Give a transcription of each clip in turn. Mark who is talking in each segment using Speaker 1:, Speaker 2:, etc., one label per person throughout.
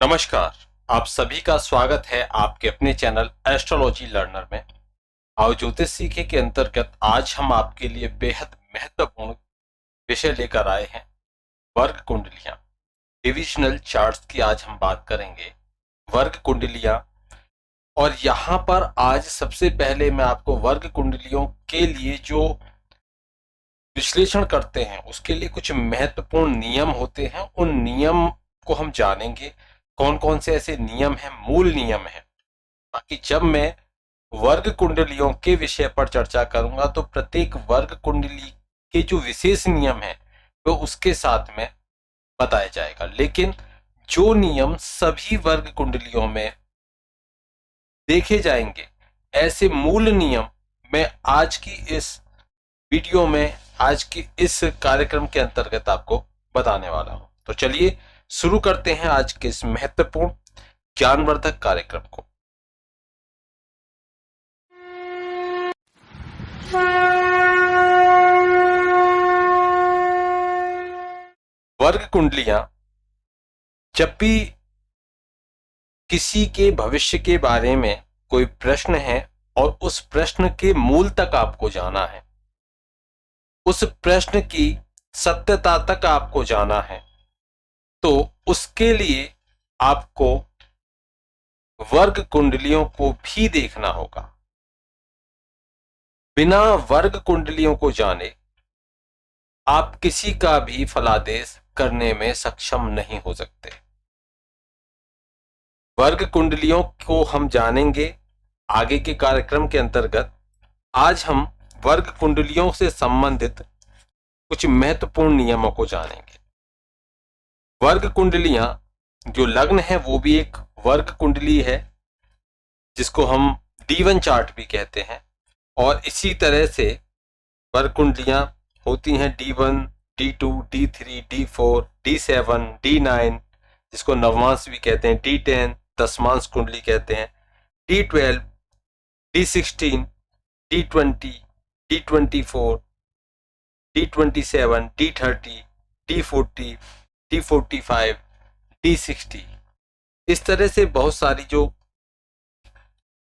Speaker 1: नमस्कार। आप सभी का स्वागत है आपके अपने चैनल एस्ट्रोलॉजी लर्नर में। आओ ज्योतिष सीखे के अंतर्गत आज हम आपके लिए बेहद महत्वपूर्ण विषय लेकर आए हैं। वर्ग कुंडलियां, डिविजनल चार्ट्स की आज हम बात करेंगे। वर्ग कुंडलियां, और यहाँ पर आज सबसे पहले मैं आपको वर्ग कुंडलियों के लिए जो विश्लेषण करते हैं उसके लिए कुछ महत्वपूर्ण नियम होते हैं, उन नियम को हम जानेंगे। कौन कौन से ऐसे नियम हैं, मूल नियम हैं, ताकि जब मैं वर्ग कुंडलियों के विषय पर चर्चा करूंगा तो प्रत्येक वर्ग कुंडली के जो विशेष नियम हैं वो उसके साथ में बताया जाएगा। लेकिन जो नियम सभी वर्ग कुंडलियों में देखे जाएंगे, ऐसे मूल नियम मैं आज की इस वीडियो में, आज की इस कार्यक्रम के अंतर्गत आपको बताने वाला हूं। तो चलिए शुरू करते हैं आज के इस महत्वपूर्ण ज्ञानवर्धक कार्यक्रम को। वर्ग कुंडलियां, जब भी किसी के भविष्य के बारे में कोई प्रश्न है और उस प्रश्न के मूल तक आपको जाना है, उस प्रश्न की सत्यता तक आपको जाना है, तो उसके लिए आपको वर्ग कुंडलियों को भी देखना होगा। बिना वर्ग कुंडलियों को जाने आप किसी का भी फलादेश करने में सक्षम नहीं हो सकते। वर्ग कुंडलियों को हम जानेंगे आगे के कार्यक्रम के अंतर्गत। आज हम वर्ग कुंडलियों से संबंधित कुछ महत्वपूर्ण नियमों को जानेंगे। वर्ग कुंडलियां, जो लग्न है वो भी एक वर्ग कुंडली है, जिसको हम D1 चार्ट भी कहते हैं। और इसी तरह से वर्ग कुंडलियां होती हैं D1, D2, D3, D4, D7, D9, जिसको नवमांश भी कहते हैं, D10 दशमांश कुंडली कहते हैं, D12, D16, D20, D24, D27, D30, D40, D45, D60। इस तरह से बहुत सारी जो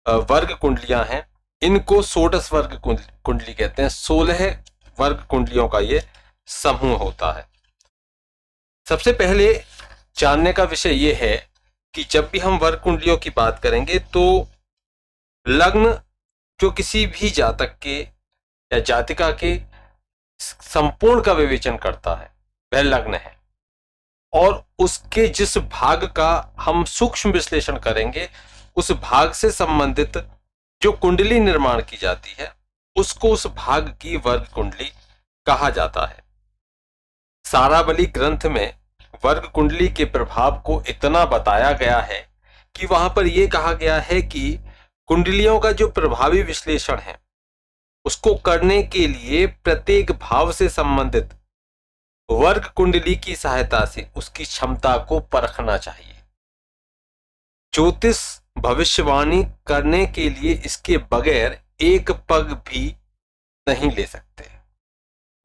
Speaker 1: वर्ग कुंडलियां हैं, इनको षोडश वर्ग कुंडली कहते हैं। 16 वर्ग कुंडलियों का ये समूह होता है। सबसे पहले जानने का विषय ये है कि जब भी हम वर्ग कुंडलियों की बात करेंगे तो लग्न जो किसी भी जातक के या जातिका के संपूर्ण का विवेचन करता है वह लग्न है, और उसके जिस भाग का हम सूक्ष्म विश्लेषण करेंगे उस भाग से संबंधित जो कुंडली निर्माण की जाती है उसको उस भाग की वर्ग कुंडली कहा जाता है। सारावली ग्रंथ में वर्ग कुंडली के प्रभाव को इतना बताया गया है कि वहां पर यह कहा गया है कि कुंडलियों का जो प्रभावी विश्लेषण है उसको करने के लिए प्रत्येक भाव से संबंधित वर्ग कुंडली की सहायता से उसकी क्षमता को परखना चाहिए। ज्योतिष भविष्यवाणी करने के लिए इसके बगैर एक पग भी नहीं ले सकते,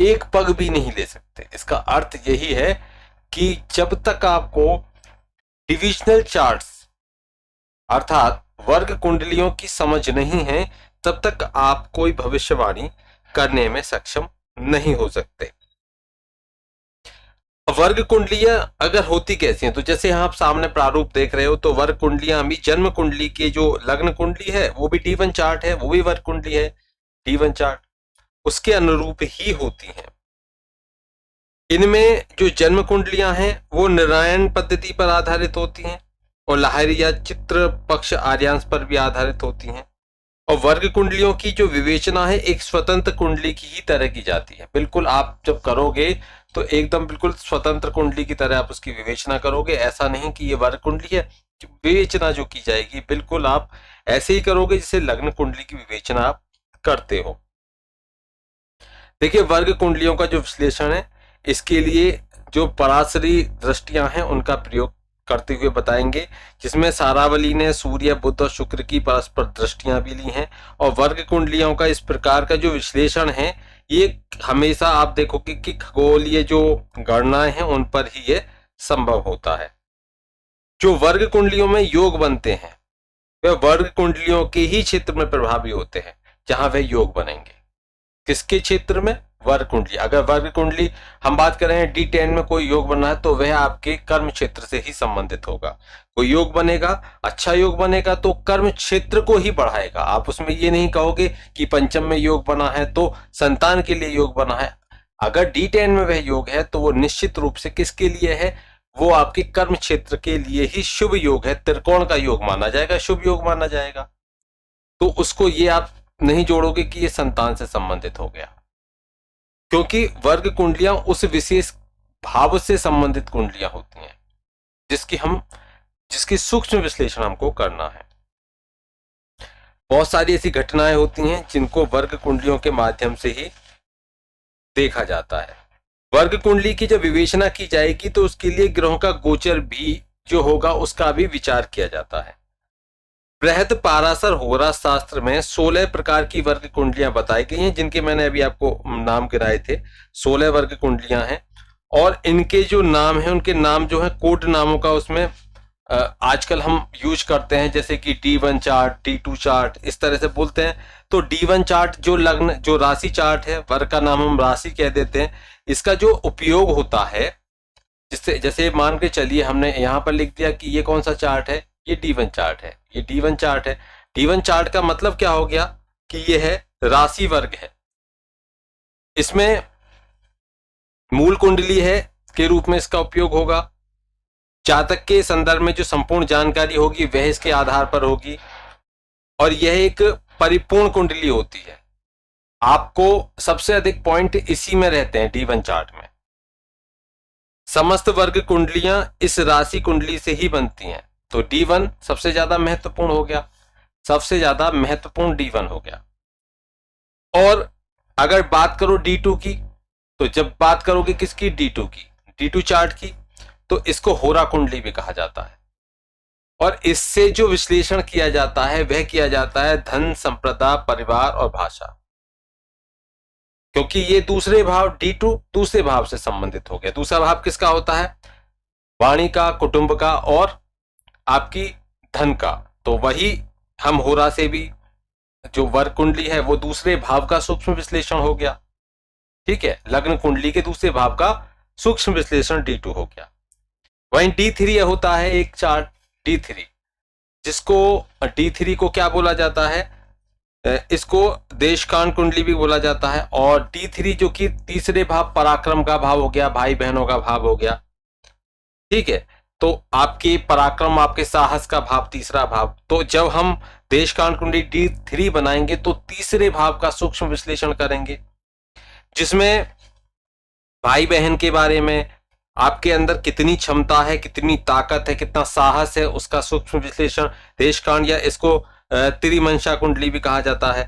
Speaker 1: एक पग भी नहीं ले सकते। इसका अर्थ यही है कि जब तक आपको डिविजनल चार्ट्स अर्थात वर्ग कुंडलियों की समझ नहीं है, तब तक आप कोई भविष्यवाणी करने में सक्षम नहीं हो सकते। वर्ग कुंडलियां अगर होती कैसी हैं, तो जैसे यहाँ आप सामने प्रारूप देख रहे हो, तो वर्ग कुंडलियां भी जन्म कुंडली के जो लग्न कुंडली है वो भी D1 चार्ट है, वो भी वर्ग कुंडली है D1 चार्ट, उसके अनुरूप ही होती हैं। इनमें जो जन्म कुंडलियां हैं वो नारायण पद्धति पर आधारित होती हैं और लाहिरी या चित्र पक्ष आर्यांश पर भी आधारित होती हैं। और वर्ग कुंडलियों की जो विवेचना है एक स्वतंत्र कुंडली की ही तरह की जाती है। बिल्कुल आप जब करोगे तो एकदम बिल्कुल स्वतंत्र कुंडली की तरह आप उसकी विवेचना करोगे। ऐसा नहीं कि ये वर्ग कुंडली है, विवेचना जो की जाएगी बिल्कुल आप ऐसे ही करोगे जैसे लग्न कुंडली की विवेचना आप करते हो। देखिए, वर्ग कुंडलियों का जो विश्लेषण है इसके लिए जो पराशरी दृष्टियां हैं उनका प्रयोग करते हुए बताएंगे, जिसमें सारावली ने सूर्य, बुध और शुक्र की परस्पर दृष्टियां भी ली हैं। और वर्ग कुंडलियों का इस प्रकार का जो विश्लेषण है ये हमेशा आप देखोगे कि खगोलीय जो गणनाएं हैं उन पर ही ये संभव होता है। जो वर्ग कुंडलियों में योग बनते हैं वह वर्ग कुंडलियों के ही क्षेत्र में प्रभावी होते हैं जहां वह योग बनेंगे। किसके क्षेत्र में? वर्ग कुंडली। अगर वर्ग कुंडली हम बात कर रहे हैं D10 में कोई योग बनना है तो वह आपके कर्म क्षेत्र से ही संबंधित होगा। कोई योग बनेगा, अच्छा योग बनेगा तो कर्म क्षेत्र को ही बढ़ाएगा। आप उसमें ये नहीं कहोगे कि पंचम में योग बना है तो संतान के लिए योग बना है। अगर D10 में वह योग है तो वो निश्चित रूप से किसके लिए है? वो आपके कर्म क्षेत्र के लिए ही शुभ योग है, त्रिकोण का योग माना जाएगा, शुभ योग माना जाएगा। तो उसको ये आप नहीं जोड़ोगे कि ये संतान से संबंधित हो गया, क्योंकि वर्ग कुंडलियां उस विशेष भाव से संबंधित कुंडलियां होती हैं जिसकी सूक्ष्म विश्लेषण हमको करना है। बहुत सारी ऐसी घटनाएं होती हैं जिनको वर्ग कुंडलियों के माध्यम से ही देखा जाता है। वर्ग कुंडली की जब विवेचना की जाएगी तो उसके लिए ग्रहों का गोचर भी जो होगा उसका भी विचार किया जाता है। बृहद पाराशर होरा शास्त्र में 16 प्रकार की वर्ग कुंडलियां बताई गई हैं, जिनके मैंने अभी आपको नाम गिनाए थे। 16 वर्ग कुंडलियां हैं और इनके जो नाम हैं उनके नाम जो है कोड नामों का उसमें आजकल हम यूज करते हैं, जैसे कि D1 चार्ट, D2 चार्ट, इस तरह से बोलते हैं। तो D1 चार्ट जो लग्न जो राशि चार्ट है, वर्ग का नाम हम राशि कह देते हैं। इसका जो उपयोग होता है, जिससे जैसे मान के चलिए हमने यहाँ पर लिख दिया कि ये कौन सा चार्ट है, ये D1 चार्ट है, ये D1 चार्ट है। D1 चार्ट का मतलब क्या हो गया कि ये है राशि वर्ग है। इसमें मूल कुंडली है के रूप में इसका उपयोग होगा। जातक के संदर्भ में जो संपूर्ण जानकारी होगी वह इसके आधार पर होगी और यह एक परिपूर्ण कुंडली होती है। आपको सबसे अधिक पॉइंट इसी में रहते हैं D1 चार्ट में। समस्त वर्ग कुंडलियां इस राशि कुंडली से ही बनती हैं, तो D1 सबसे ज्यादा महत्वपूर्ण हो गया, सबसे ज्यादा महत्वपूर्ण D1 हो गया। और अगर बात करो D2 की, तो जब बात करोगे किसकी? D2 की, D2 चार्ट की, तो इसको होरा कुंडली भी कहा जाता है। और इससे जो विश्लेषण किया जाता है वह किया जाता है धन, संपदा, परिवार और भाषा, क्योंकि ये दूसरे भाव D2 दूसरे भाव से संबंधित हो गया। दूसरा भाव किसका होता है? वाणी का, कुटुंब का और आपकी धन का। तो वही हम होरा से भी जो वर्ग कुंडली है वो दूसरे भाव का सूक्ष्म विश्लेषण हो गया। ठीक है, लग्न कुंडली के दूसरे भाव का सूक्ष्म विश्लेषण D2 हो गया। वहीं D3 होता है एक चार्ट D3, जिसको D3 को क्या बोला जाता है? इसको देशकांड कुंडली भी बोला जाता है। और D3 जो कि तीसरे भाव पराक्रम का भाव हो गया, भाई बहनों का भाव हो गया। ठीक है, तो आपके पराक्रम, आपके साहस का भाव, तीसरा भाव। तो जब हम देशकांड कुंडली D3 बनाएंगे तो तीसरे भाव का सूक्ष्म विश्लेषण करेंगे, जिसमें भाई बहन के बारे में, आपके अंदर कितनी क्षमता है, कितनी ताकत है, कितना साहस है, उसका सूक्ष्म विश्लेषण देशकांड या इसको त्रिमंशा कुंडली भी कहा जाता है,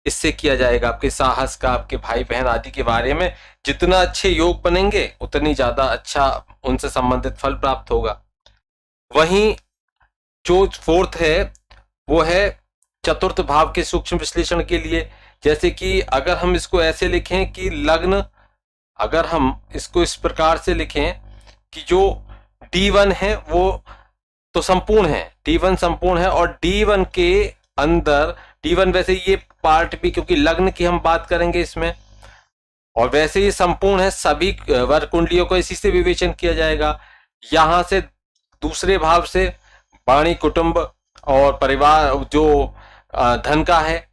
Speaker 1: इससे किया जाएगा। आपके साहस का, आपके भाई बहन आदि के बारे में जितना अच्छे योग बनेंगे उतनी ज्यादा अच्छा उनसे संबंधित फल प्राप्त होगा। वहीं जो फोर्थ है वो है चतुर्थ भाव के सूक्ष्म विश्लेषण के लिए। जैसे कि अगर हम इसको ऐसे लिखें कि लग्न, अगर हम इसको इस प्रकार से लिखें कि जो D1 है वो तो संपूर्ण है, D1 संपूर्ण है और D1 के अंदर D1 वैसे ये पार्ट भी, क्योंकि लग्न की हम बात करेंगे इसमें, और वैसे ही संपूर्ण है, सभी वर्ग कुंडलियों को इसी से विवेचन किया जाएगा। यहां से दूसरे भाव से वाणी, कुटुंब और परिवार जो धन का है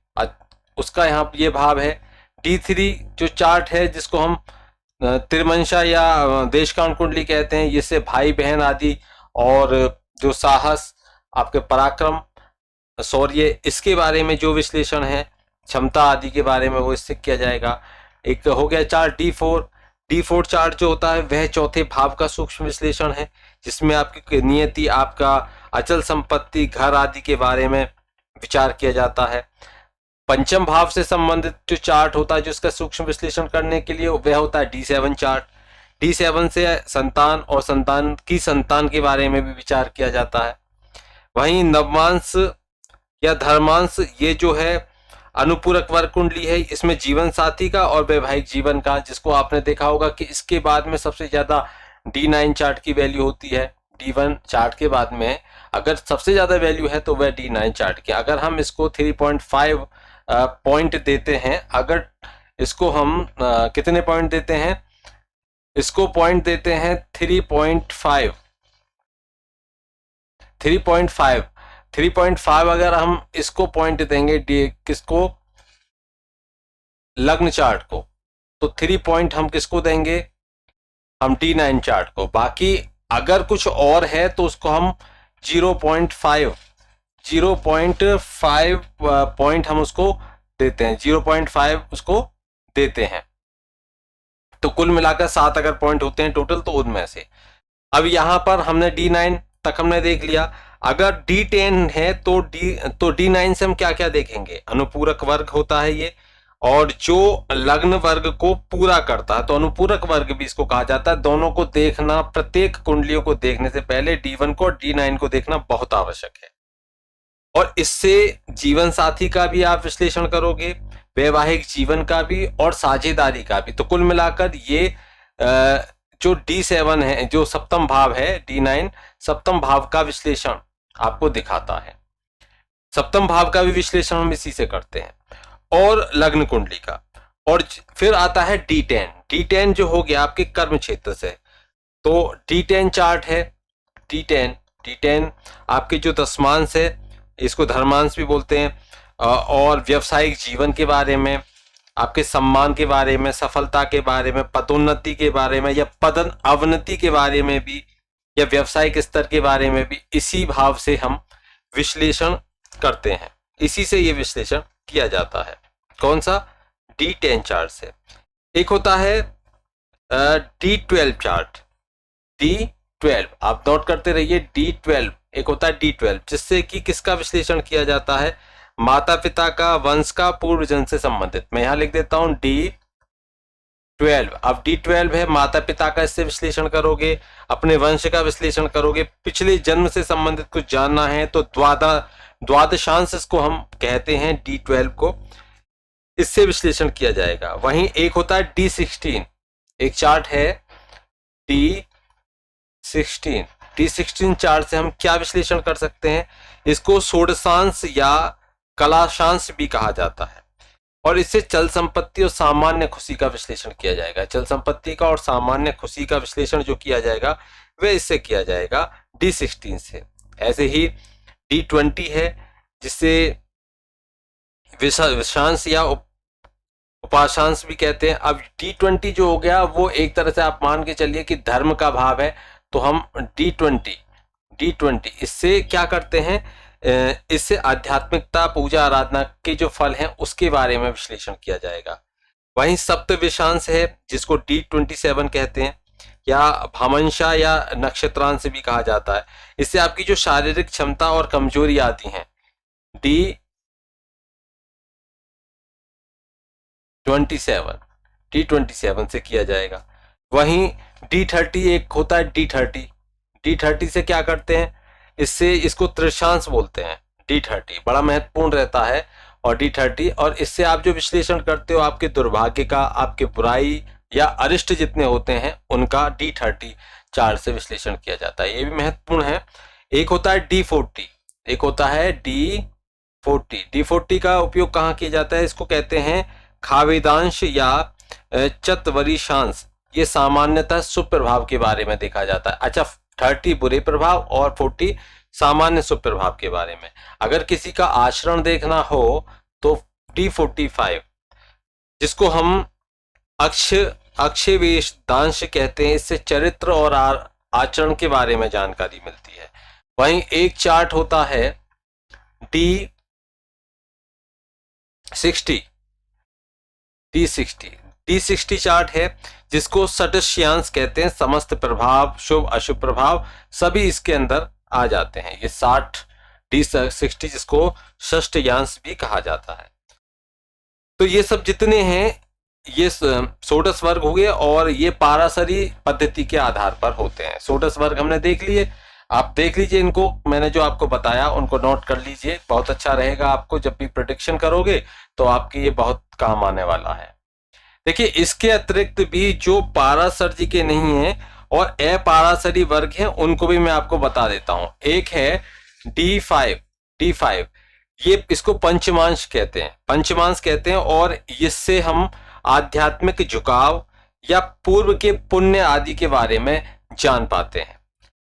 Speaker 1: उसका यहाँ ये भाव है। D3 जो चार्ट है जिसको हम त्रिमंशा या देशकांड कुंडली कहते हैं, इससे भाई बहन आदि और जो साहस, आपके पराक्रम, शौर्य, इसके बारे में जो विश्लेषण है, क्षमता आदि के बारे में, वो इससे किया जाएगा। एक हो गया चार्ट D4 चार्ट जो होता है वह चौथे भाव का सूक्ष्म विश्लेषण है, जिसमें आपकी नियति, आपका अचल संपत्ति, घर आदि के बारे में विचार किया जाता है। पंचम भाव से संबंधित जो चार्ट होता है जो इसका सूक्ष्म विश्लेषण करने के लिए, वह होता है D7 चार्ट। D7 से संतान और संतान के बारे में भी विचार किया जाता है। वहीं नवमांश या धर्मांश, ये जो है अनुपूरक वर्ग कुंडली है, इसमें जीवन साथी का और वैवाहिक जीवन का, जिसको आपने देखा होगा कि इसके बाद में सबसे ज्यादा D9 चार्ट की वैल्यू होती है। D1 चार्ट के बाद में अगर सबसे ज्यादा वैल्यू है तो वह D9 चार्ट की। अगर हम इसको 3.5 पॉइंट देते हैं, अगर इसको हम कितने पॉइंट देते हैं, इसको पॉइंट देते हैं 3.5 अगर हम इसको पॉइंट देंगे किसको, लग्न चार्ट को, तो 3 पॉइंट हम किसको देंगे, हम D9 चार्ट को। बाकी अगर कुछ और है तो उसको हम 0.5 पॉइंट हम उसको देते हैं, 0.5 उसको देते हैं। तो कुल मिलाकर 7 अगर पॉइंट होते हैं टोटल, तो उनमें से अब यहां पर हमने D9 तक हमने देख लिया। अगर D10 है तो D9 से हम क्या क्या देखेंगे, अनुपूरक वर्ग होता है ये, और जो लग्न वर्ग को पूरा करता है, तो अनुपूरक वर्ग भी इसको कहा जाता है। दोनों को देखना, प्रत्येक कुंडलियों को देखने से पहले D1 को और D9 को देखना बहुत आवश्यक है। और इससे जीवन साथी का भी आप विश्लेषण करोगे, वैवाहिक जीवन का भी और साझेदारी का भी। तो कुल मिलाकर ये जो D7 है, जो सप्तम भाव है, D9 सप्तम भाव का विश्लेषण आपको दिखाता है। सप्तम भाव का भी विश्लेषण हम इसी से करते हैं, और लग्न कुंडली का। और फिर आता है D10 जो हो गया आपके कर्म क्षेत्र से। तो D10 चार्ट है, D10 आपके जो दशमांश है, इसको धर्मांश भी बोलते हैं, और व्यवसायिक जीवन के बारे में, आपके सम्मान के बारे में, सफलता के बारे में, पदोन्नति के बारे में, या पदन अवनति के बारे में भी, या व्यवसायिक स्तर के बारे में भी इसी भाव से हम विश्लेषण करते हैं। इसी से ये विश्लेषण किया जाता है। कौन सा, D10 चार्ट से। एक होता है D12 चार्ट, D12 आप नोट करते रहिए, D12 एक होता है D12, जिससे कि किसका विश्लेषण किया जाता है, माता पिता का, वंश का, पूर्वजन से संबंधित। मैं यहां लिख देता हूं D12। अब D12 है माता पिता का, इससे विश्लेषण करोगे, अपने वंश का विश्लेषण करोगे, पिछले जन्म से संबंधित कुछ जानना है तो द्वादशांश इसको हम कहते हैं D12 को, इससे विश्लेषण किया जाएगा। वहीं एक होता है D16, एक चार्ट है D16 चार्ट से हम क्या विश्लेषण कर सकते हैं, इसको षोडशांश या कलाशांश भी कहा जाता है। और इससे चल संपत्ति और सामान्य खुशी का विश्लेषण किया जाएगा। चल संपत्ति का और सामान्य खुशी का विश्लेषण जो किया जाएगा वह इससे किया जाएगा D16 से। ऐसे ही D20 है, जिससे विषांश या उपाशांश भी कहते हैं। अब D20 जो हो गया वो एक तरह से आप मान के चलिए कि धर्म का भाव है, तो हम D20 इससे क्या करते हैं, इससे आध्यात्मिकता, पूजा आराधना के जो फल हैं उसके बारे में विश्लेषण किया जाएगा। वहीं सप्त विषांश है, जिसको D27 कहते हैं, या भामंशा या नक्षत्रांश भी कहा जाता है। इससे आपकी जो शारीरिक क्षमता और कमजोरी आती हैं, D27 से किया जाएगा। वहीं D30 एक होता है D30 से क्या करते हैं, इससे इसको त्रिशांश बोलते हैं। D30 बड़ा महत्वपूर्ण रहता है, और D30, और इससे आप जो विश्लेषण करते हो आपके दुर्भाग्य का, आपके बुराई या अरिष्ट जितने होते हैं उनका D30 चार्ट से विश्लेषण किया जाता है। ये भी महत्वपूर्ण है। एक होता है D40 का उपयोग कहाँ किया जाता है, इसको कहते हैं खावेदांश या चतवरीशांश। ये सामान्यतः शुभ प्रभाव के बारे में देखा जाता है। अच्छा, 30 बुरे प्रभाव और 40 सामान्य शुभ प्रभाव के बारे में। अगर किसी का आचरण देखना हो तो D45, जिसको हम अक्षवेशदांश कहते हैं, इससे चरित्र और आचरण के बारे में जानकारी मिलती है। वहीं एक चार्ट होता है D60 चार्ट है, जिसको षट्यांश कहते हैं। समस्त प्रभाव, शुभ अशुभ प्रभाव सभी इसके अंदर आ जाते हैं। ये D60 जिसको षष्ट्यांश भी कहा जाता है। तो ये सब जितने हैं ये षोडश वर्ग हो गए, और ये पाराशरी पद्धति के आधार पर होते हैं। षोडश वर्ग हमने देख लिए, आप देख लीजिए इनको, मैंने जो आपको बताया उनको नोट कर लीजिए, बहुत अच्छा रहेगा। आपको जब भी प्रेडिक्शन करोगे तो आपके ये बहुत काम आने वाला है। देखिए, इसके अतिरिक्त भी जो पाराशर जी के नहीं है और अपाराशरी वर्ग हैं उनको भी मैं आपको बता देता हूं। एक है D5, ये इसको पंचमांश कहते हैं, पंचमांश कहते हैं, और इससे हम आध्यात्मिक झुकाव या पूर्व के पुण्य आदि के बारे में जान पाते हैं।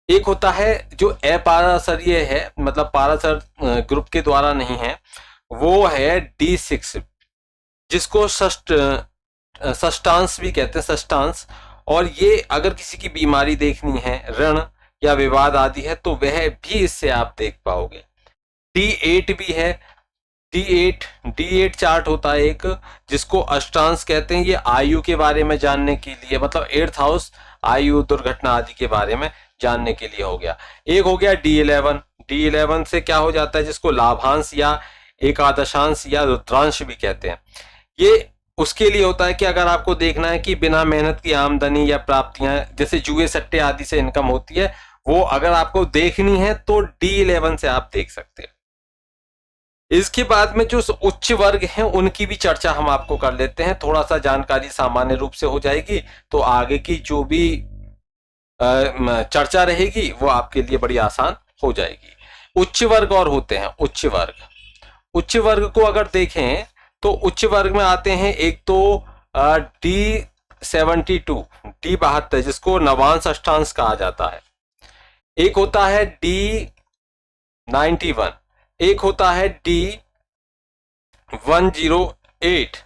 Speaker 1: एक होता है जो अपाराशरीय है, मतलब पाराशर ग्रुप के द्वारा नहीं है, वो है D6, जिसको षष्टांश भी कहते हैं, षष्टांश। और ये अगर किसी की बीमारी देखनी है, ऋण या विवाद आदि है, तो वह भी इससे आप देख पाओगे। D8 भी है, D8 चार्ट होता है एक, जिसको अष्टांश कहते हैं। ये आयु के बारे में जानने के लिए, मतलब 8th हाउस, आयु, दुर्घटना आदि के बारे में जानने के लिए हो गया। एक हो गया D11 से क्या हो जाता है, जिसको लाभांश या एकादशांश या रुद्रांश भी कहते हैं। ये उसके लिए होता है कि अगर आपको देखना है कि बिना मेहनत की आमदनी या प्राप्तियां, जैसे जुए सट्टे आदि से इनकम होती है, वो अगर आपको देखनी है तो D11 से आप देख सकते हैं। इसके बाद में जो उच्च वर्ग हैं उनकी भी चर्चा हम आपको कर लेते हैं, थोड़ा सा जानकारी सामान्य रूप से हो जाएगी, तो आगे की जो भी चर्चा रहेगी वो आपके लिए बड़ी आसान हो जाएगी। उच्च वर्ग और होते हैं उच्च वर्ग को अगर देखें तो उच्च वर्ग में आते हैं एक तो D72, जिसको नवांश अष्टांश कहा जाता है। एक होता है D91, एक होता है D108,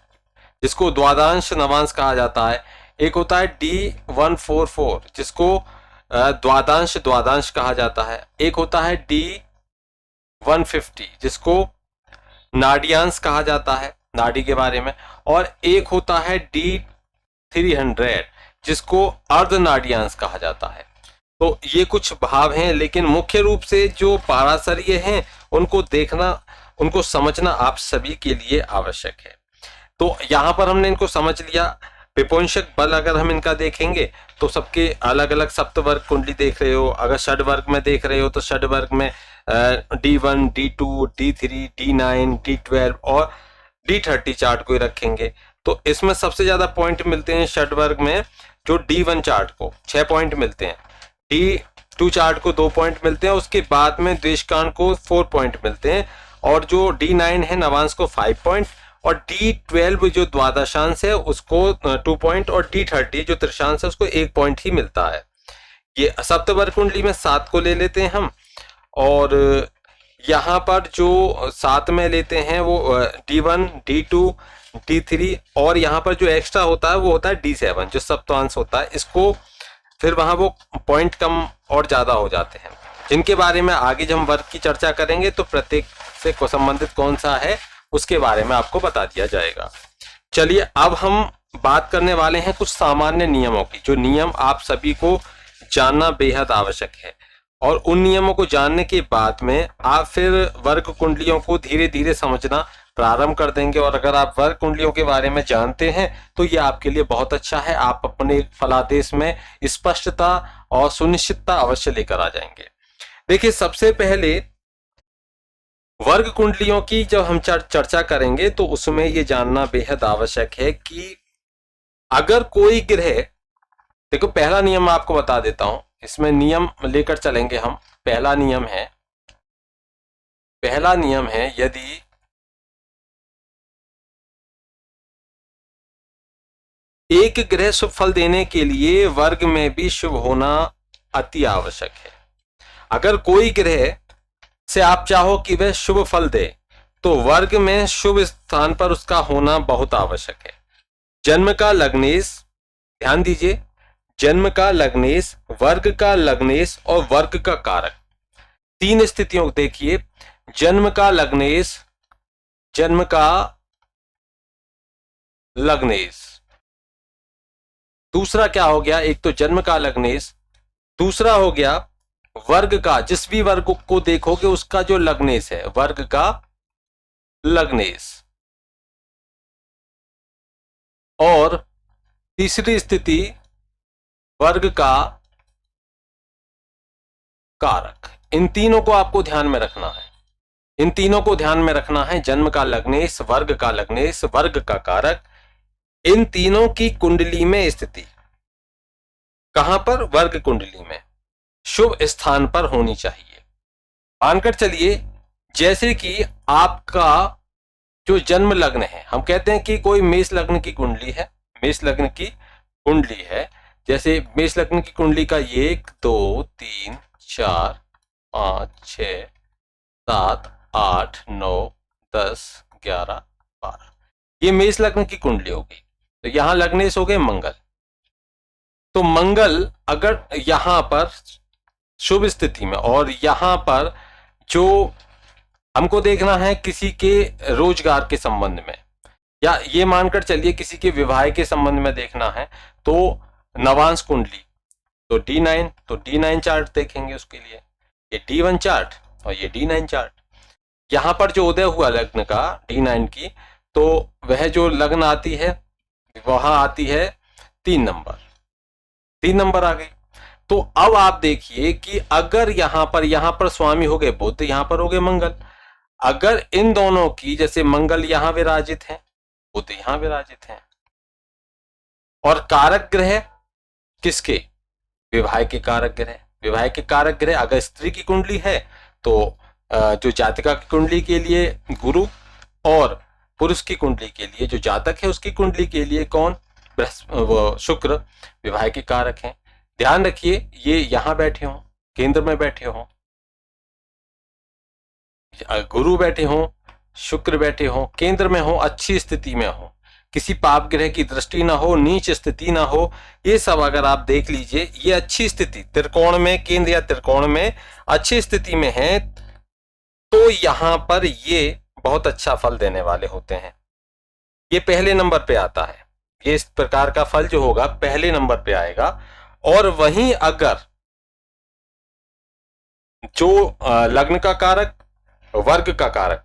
Speaker 1: जिसको द्वादशांश नवांश कहा जाता है। एक होता है D144, जिसको द्वादशांश कहा जाता है। एक होता है D150, जिसको नाड्यांश कहा जाता है, नाड़ी के बारे में। और एक होता है D300, जिसको अर्धनाड्यांश कहा जाता है। तो ये कुछ भाव हैं, लेकिन मुख्य रूप से जो पाराशरीय हैं उनको देखना, उनको समझना आप सभी के लिए आवश्यक है। तो यहाँ पर हमने इनको समझ लिया। विपुंसक बल अगर हम इनका देखेंगे तो सबके अलग अलग सप्तवर्ग कुंडली देख रहे हो। अगर षड वर्ग में देख रहे हो तो षड वर्ग में D1, D2, D3, D9, D12 और D30 चार्ट को ही रखेंगे। तो इसमें सबसे ज्यादा पॉइंट मिलते हैं षड वर्ग में, जो D1 चार्ट को 6 पॉइंट मिलते हैं, D2 चार्ट को 2 पॉइंट मिलते हैं, उसके बाद में द्वेषकांड को 4 पॉइंट मिलते हैं, और जो D9 है नवांश को 5 पॉइंट, और D12 जो द्वादशांश है उसको 2 पॉइंट, और D30 जो त्रिशांश है उसको 1 पॉइंट ही मिलता है। ये सप्तवर्ग कुंडली में 7 को ले लेते हैं हम, और यहाँ पर जो 7 में लेते हैं वो D1, D2, D3, और यहाँ पर जो एक्स्ट्रा होता है वो होता है D7, जो सप्तांश होता है। इसको फिर वहाँ वो पॉइंट कम और ज़्यादा हो जाते हैं, जिनके बारे में आगे जब हम वर्ग की चर्चा करेंगे तो प्रत्येक से को संबंधित कौन सा है उसके बारे में आपको बता दिया जाएगा। चलिए अब हम बात करने वाले हैं कुछ सामान्य नियमों की, जो नियम आप सभी को जानना बेहद आवश्यक है। और उन नियमों को जानने के बाद में आप फिर वर्ग कुंडलियों को धीरे धीरे समझना प्रारंभ कर देंगे। और अगर आप वर्ग कुंडलियों के बारे में जानते हैं तो ये आपके लिए बहुत अच्छा है, आप अपने फलादेश में स्पष्टता और सुनिश्चितता अवश्य लेकर आ जाएंगे। देखिए, सबसे पहले वर्ग कुंडलियों की जब हम चर्चा करेंगे तो उसमें ये जानना बेहद आवश्यक है कि अगर कोई ग्रह, देखो पहला नियम मैं आपको बता देता हूं, इसमें नियम लेकर चलेंगे हम। पहला नियम है यदि एक ग्रह शुभ फल देने के लिए वर्ग में भी शुभ होना अति आवश्यक है। अगर कोई ग्रह से आप चाहो कि वह शुभ फल दे तो वर्ग में शुभ स्थान पर उसका होना बहुत आवश्यक है। जन्म का लग्नेश, ध्यान दीजिए, जन्म का लग्नेश, वर्ग का लग्नेश और वर्ग का कारक, 3 स्थितियों को देखिए। जन्म का लग्नेश, जन्म का लग्नेश, दूसरा क्या हो गया, एक तो जन्म का लग्नेश, दूसरा हो गया वर्ग का, जिस भी वर्ग को देखोगे उसका जो लग्नेश है, वर्ग का लग्नेश, और तीसरी स्थिति वर्ग का कारक। इन तीनों को आपको ध्यान में रखना है, इन तीनों को ध्यान में रखना है। जन्म का लग्नेश, वर्ग का लग्नेश, वर्ग का कारक, इन तीनों की कुंडली में स्थिति कहां पर? वर्ग कुंडली में शुभ स्थान पर होनी चाहिए। मानकर चलिए जैसे कि आपका जो जन्म लग्न है, हम कहते हैं कि कोई मेष लग्न की कुंडली है, मेष लग्न की कुंडली है, जैसे मेष लग्न की कुंडली का 1 2 3 4 5 6 7 8 9 10 11 12, ये मेष लग्न की कुंडली हो गई। तो यहां लग्नेश हो गए मंगल। तो मंगल अगर यहां पर शुभ स्थिति में, और यहां पर जो हमको देखना है किसी के रोजगार के संबंध में, या ये मानकर चलिए किसी के विवाह के संबंध में देखना है, तो नवांश कुंडली, तो D9, तो D9 चार्ट देखेंगे उसके लिए, ये D1 चार्ट और ये D9 चार्ट। यहां पर जो उदय हुआ लग्न का D9 की, तो वह जो लग्न आती है वहां आती है 3 नंबर आ गई। तो अब आप देखिए कि अगर यहां पर स्वामी हो गए बुध, यहां पर हो गए मंगल, अगर इन दोनों की, जैसे मंगल यहां विराजित है, बुध यहां विराजित है, और कारक ग्रह किसके? विवाह के कारक ग्रह। विवाह के कारक ग्रह अगर स्त्री की कुंडली है तो जो जातिका की कुंडली के लिए गुरु, और पुरुष की कुंडली के लिए जो जातक है उसकी कुंडली के लिए कौन? शुक्र विवाह के कारक हैं। ध्यान रखिए ये यहां बैठे हों, केंद्र में बैठे हों, गुरु बैठे हों, शुक्र बैठे हों, केंद्र में हो, अच्छी स्थिति में हो, किसी पाप ग्रह की दृष्टि ना हो, नीच स्थिति ना हो, ये सब अगर आप देख लीजिए, ये अच्छी स्थिति त्रिकोण में, केंद्र या त्रिकोण में अच्छी स्थिति में है, तो यहां पर ये बहुत अच्छा फल देने वाले होते हैं। ये पहले नंबर पे आता है, ये इस प्रकार का फल जो होगा पहले नंबर पे आएगा। और वहीं अगर जो लग्न का कारक, वर्ग का कारक,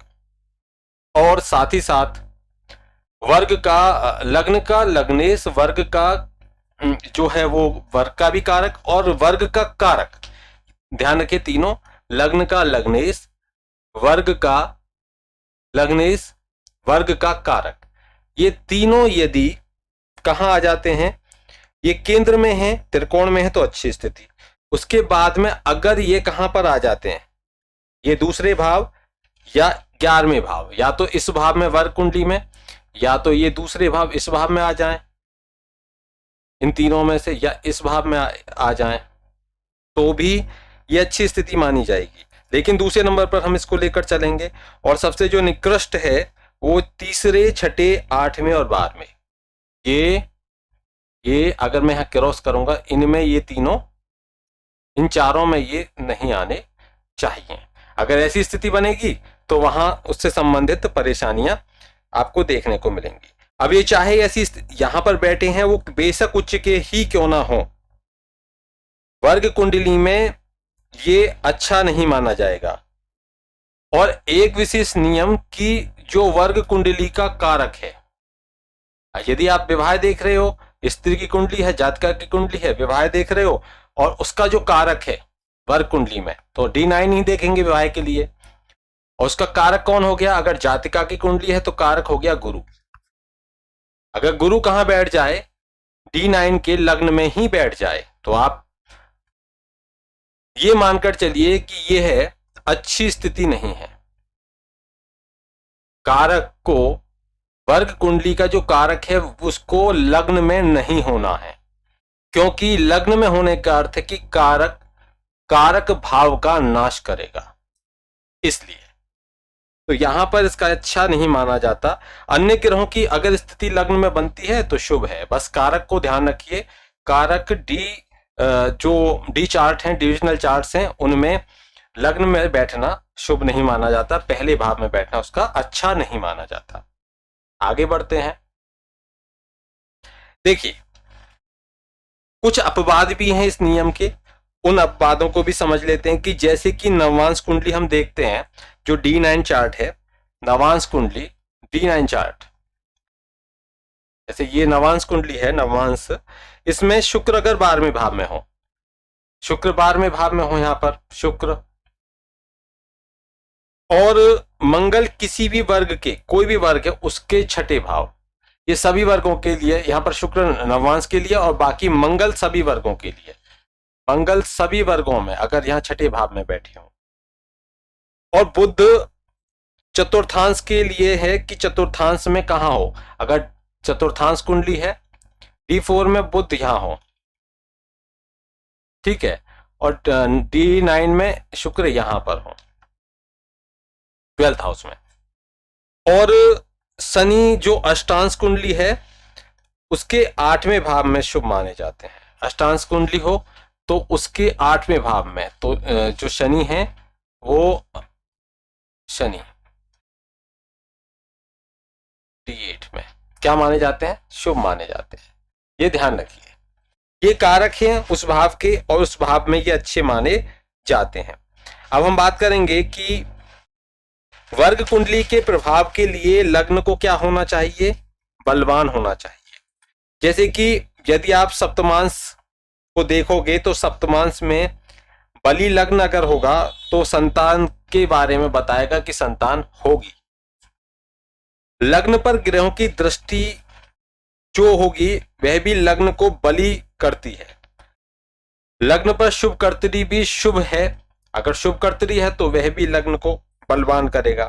Speaker 1: और साथ ही साथ वर्ग का, लग्न का लग्नेश, वर्ग का जो है वो वर्ग का भी कारक और वर्ग का कारक, ध्यान रखिए तीनों, लग्न का लग्नेश, वर्ग का लग्नेश, वर्ग का कारक, ये तीनों यदि कहां आ जाते हैं? ये केंद्र में है, त्रिकोण में है, तो अच्छी स्थिति। उसके बाद में अगर ये कहां पर आ जाते हैं? ये दूसरे भाव या 11वें भाव, या तो इस भाव में वर्ग कुंडली में, या तो ये दूसरे भाव इस भाव में आ जाएं, इन तीनों में से, या इस भाव में आ जाएं, तो भी ये अच्छी स्थिति मानी जाएगी। लेकिन दूसरे नंबर पर हम इसको लेकर चलेंगे, और सबसे जो निकृष्ट है वो तीसरे, छठे, 8वें और 12वें। ये अगर मैं यहां क्रॉस करूंगा, इनमें ये तीनों, इन चारों में ये नहीं आने चाहिए। अगर ऐसी स्थिति बनेगी तो वहां उससे संबंधित परेशानियां आपको देखने को मिलेंगी। अब ये चाहे ऐसी यहां पर बैठे हैं, वो बेशक उच्च के ही क्यों ना हो, वर्ग कुंडली में ये अच्छा नहीं माना जाएगा। और एक विशेष नियम कि जो वर्ग कुंडली का कारक है, यदि आप विवाह देख रहे हो, स्त्री की कुंडली है, जातका की कुंडली है, विवाह देख रहे हो, और उसका जो कारक है वर्ग कुंडली में, तो D9 ही देखेंगे विवाह के लिए। और उसका कारक कौन हो गया? अगर जातिका की कुंडली है तो कारक हो गया गुरु। अगर गुरु कहां बैठ जाए? D9 के लग्न में ही बैठ जाए, तो आप ये मानकर चलिए कि ये है अच्छी स्थिति नहीं है। कारक को, वर्ग कुंडली का जो कारक है उसको लग्न में नहीं होना है, क्योंकि लग्न में होने का अर्थ है कि कारक भाव का नाश करेगा, इसलिए तो यहां पर इसका अच्छा नहीं माना जाता। अन्य ग्रहों की अगर स्थिति लग्न में बनती है तो शुभ है, बस कारक को ध्यान रखिए। कारक जो डी चार्ट हैं, डिविजनल चार्ट्स हैं, उनमें लग्न में बैठना शुभ नहीं माना जाता, पहले भाव में बैठना उसका अच्छा नहीं माना जाता। आगे बढ़ते हैं। देखिए कुछ अपवाद भी हैं इस नियम के, उन अपवादों को भी समझ लेते हैं। कि जैसे कि नवांश कुंडली हम देखते हैं, जो D9 चार्ट है, नवांश कुंडली D9 चार्ट, जैसे ये नवांश कुंडली है, नवांश, इसमें शुक्र अगर 12वें भाव में हो, शुक्र 12वें भाव में हो, यहां पर शुक्र, और मंगल किसी भी वर्ग के, कोई भी वर्ग है उसके छठे भाव, ये सभी वर्गों के लिए, यहाँ पर शुक्र नवांश के लिए और बाकी मंगल सभी वर्गों के लिए। मंगल सभी वर्गों में अगर यहाँ छठे भाव में बैठे हो, और बुध चतुर्थांश के लिए है कि चतुर्थांश में कहाँ हो। अगर चतुर्थांश कुंडली है D4 में बुध यहां हो, ठीक है, और D9 में शुक्र यहां पर हो 12th हाउस में। और शनि जो अष्टांश कुंडली है उसके 8वें भाव में शुभ माने जाते हैं। अष्टांश कुंडली हो तो उसके 8वें भाव में, तो जो शनि है वो शनि D8 में क्या माने जाते हैं, शुभ माने जाते हैं। ये ध्यान रखिए, ये कारक हैं उस भाव के और उस भाव में ये अच्छे माने जाते हैं। अब हम बात करेंगे कि वर्ग कुंडली के प्रभाव के लिए लग्न को क्या होना चाहिए, बलवान होना चाहिए। जैसे कि यदि आप सप्तमांश को देखोगे तो सप्तमांश में बली लग्न अगर होगा तो संतान के बारे में बताएगा कि संतान होगी। लग्न पर ग्रहों की दृष्टि जो होगी वह भी लग्न को बली करती है। लग्न पर शुभ कर्तरी भी शुभ है, अगर शुभ कर्तरी है तो वह भी लग्न को बलवान करेगा।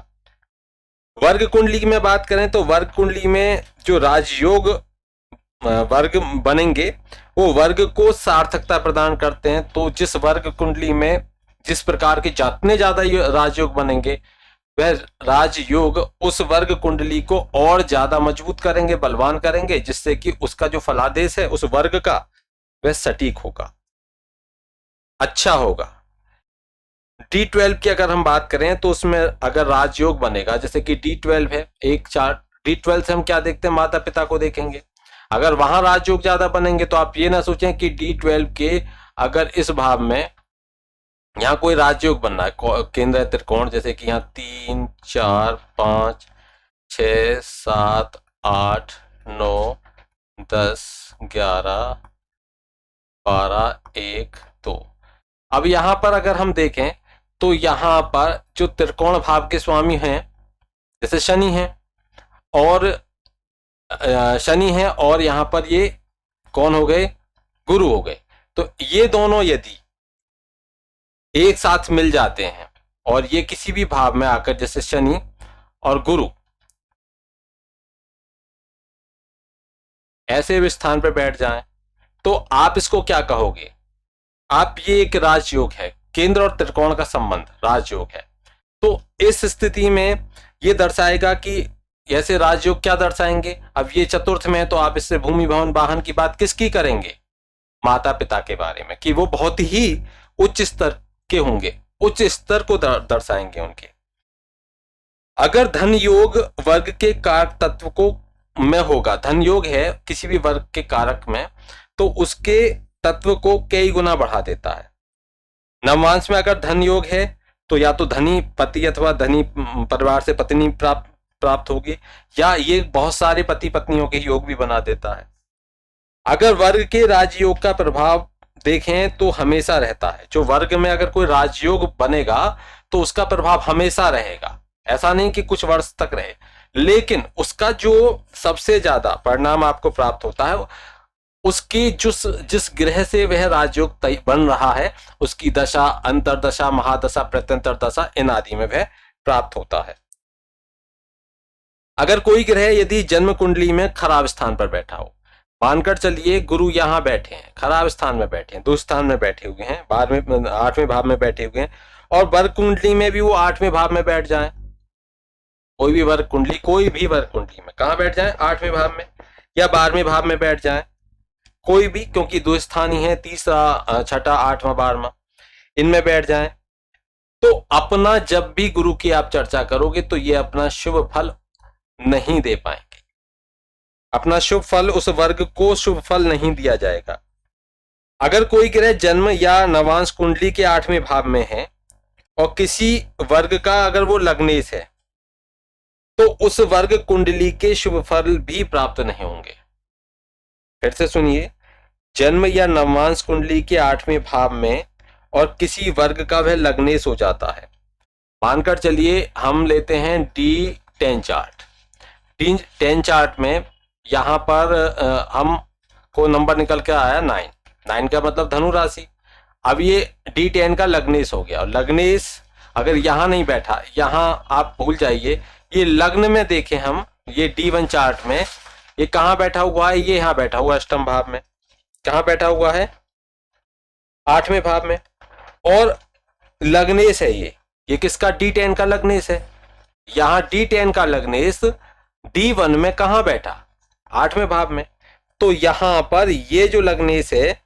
Speaker 1: वर्ग कुंडली की में बात करें तो वर्ग कुंडली में जो राजयोग वर्ग बनेंगे वो वर्ग को सार्थकता प्रदान करते हैं। तो जिस वर्ग कुंडली में जिस प्रकार के जितने ज्यादा राजयोग बनेंगे वह राजयोग उस वर्ग कुंडली को और ज्यादा मजबूत करेंगे, बलवान करेंगे, जिससे कि उसका जो फलादेश है उस वर्ग का वह सटीक होगा, अच्छा होगा। D12 की अगर हम बात करें तो उसमें अगर राजयोग बनेगा, जैसे कि D12 है 1-4, D12 से हम क्या देखते हैं, माता पिता को देखेंगे। अगर वहां राजयोग ज्यादा बनेंगे तो आप ये ना सोचें कि D12 के अगर इस भाव में यहाँ कोई राजयोग बनना है केंद्र त्रिकोण, जैसे कि यहाँ 3, 4, 5, 6, 7, 8, 9, 10, 11, 12, 1, 2। अब यहाँ पर अगर हम देखें तो यहाँ पर जो त्रिकोण भाव के स्वामी हैं जैसे शनि है और यहाँ पर ये कौन हो गए, गुरु हो गए। तो ये दोनों यदि एक साथ मिल जाते हैं और ये किसी भी भाव में आकर, जैसे शनि और गुरु ऐसे भी स्थान पर बैठ जाएं, तो आप इसको क्या कहोगे, आप ये एक राजयोग है, केंद्र और त्रिकोण का संबंध राजयोग है। तो इस स्थिति में ये दर्शाएगा कि ऐसे राजयोग क्या दर्शाएंगे। अब ये चतुर्थ में है तो आप इससे भूमि भवन वाहन की बात किसकी करेंगे, माता पिता के बारे में, कि वो बहुत ही उच्च स्तर के होंगे, उच्च स्तर को दर्शाएंगे उनके। अगर धन योग वर्ग के कारक तत्व को में होगा, धन योग है किसी भी वर्ग के कारक में, तो उसके तत्व को कई गुना बढ़ा देता है। नवमांश में अगर धन योग है तो या तो धनी पति अथवा धनी परिवार से पत्नी प्राप्त होगी, या ये बहुत सारे पति पत्नियों के योग भी बना देता है। अगर वर्ग के राजयोग का प्रभाव देखें तो हमेशा रहता है। जो वर्ग में अगर कोई राजयोग बनेगा तो उसका प्रभाव हमेशा रहेगा, ऐसा नहीं कि कुछ वर्ष तक रहे, लेकिन उसका जो सबसे ज्यादा परिणाम आपको प्राप्त होता है उसकी जिस ग्रह से वह राजयोग बन रहा है उसकी दशा, अंतरदशा, महादशा, प्रत्यंतर दशा इन आदि में वह प्राप्त होता है। अगर कोई ग्रह यदि जन्म कुंडली में खराब स्थान पर बैठा हो, मानकर चलिए गुरु यहां बैठे हैं, खराब स्थान में बैठे हैं, दुस्थान में बैठे हुए हैं, 8वें भाव में बैठे हुए हैं, और वर्ग कुंडली में भी वो 8वें भाव में बैठ जाएं, कोई भी वर्ग कुंडली में कहां बैठ जाएं, 8वें भाव में या 12वें भाव में बैठ जाएं, कोई भी, क्योंकि दो स्थान ही है, तीसरा, छठा, 8वां, 12वां, इनमें बैठ जाएं। तो अपना जब भी गुरु की आप चर्चा करोगे तो ये अपना शुभ फल नहीं दे पाएंगे, अपना शुभ फल, उस वर्ग को शुभ फल नहीं दिया जाएगा। अगर कोई ग्रह जन्म या नवांश कुंडली के 8वें भाव में है और किसी वर्ग का अगर वो लग्नेश है तो उस वर्ग कुंडली के शुभ फल भी प्राप्त नहीं होंगे। फिर से सुनिए, जन्म या नवांश कुंडली के 8वें भाव में और किसी वर्ग का वह लग्नेश हो जाता है। मानकर चलिए हम लेते हैं D10 चार्ट। D10 चार्ट में यहाँ पर हम को नंबर निकल के आया 9। 9 का मतलब धनु राशि। अब ये D10 का लग्नेश हो गया, और लग्नेश अगर यहाँ नहीं बैठा, यहाँ आप भूल जाइए, ये लग्न में देखें हम, ये D1 चार्ट में ये कहाँ बैठा हुआ है, ये यहाँ बैठा हुआ अष्टम भाव में। कहाँ बैठा हुआ है? 8वें भाव में। और लग्नेश है ये किसका? D10 का लग्नेश है। यहाँ D10 का लग्नेश D1 में कहाँ बैठा? 8वें भाव में। तो यहां पर ये जो लग्नेश है,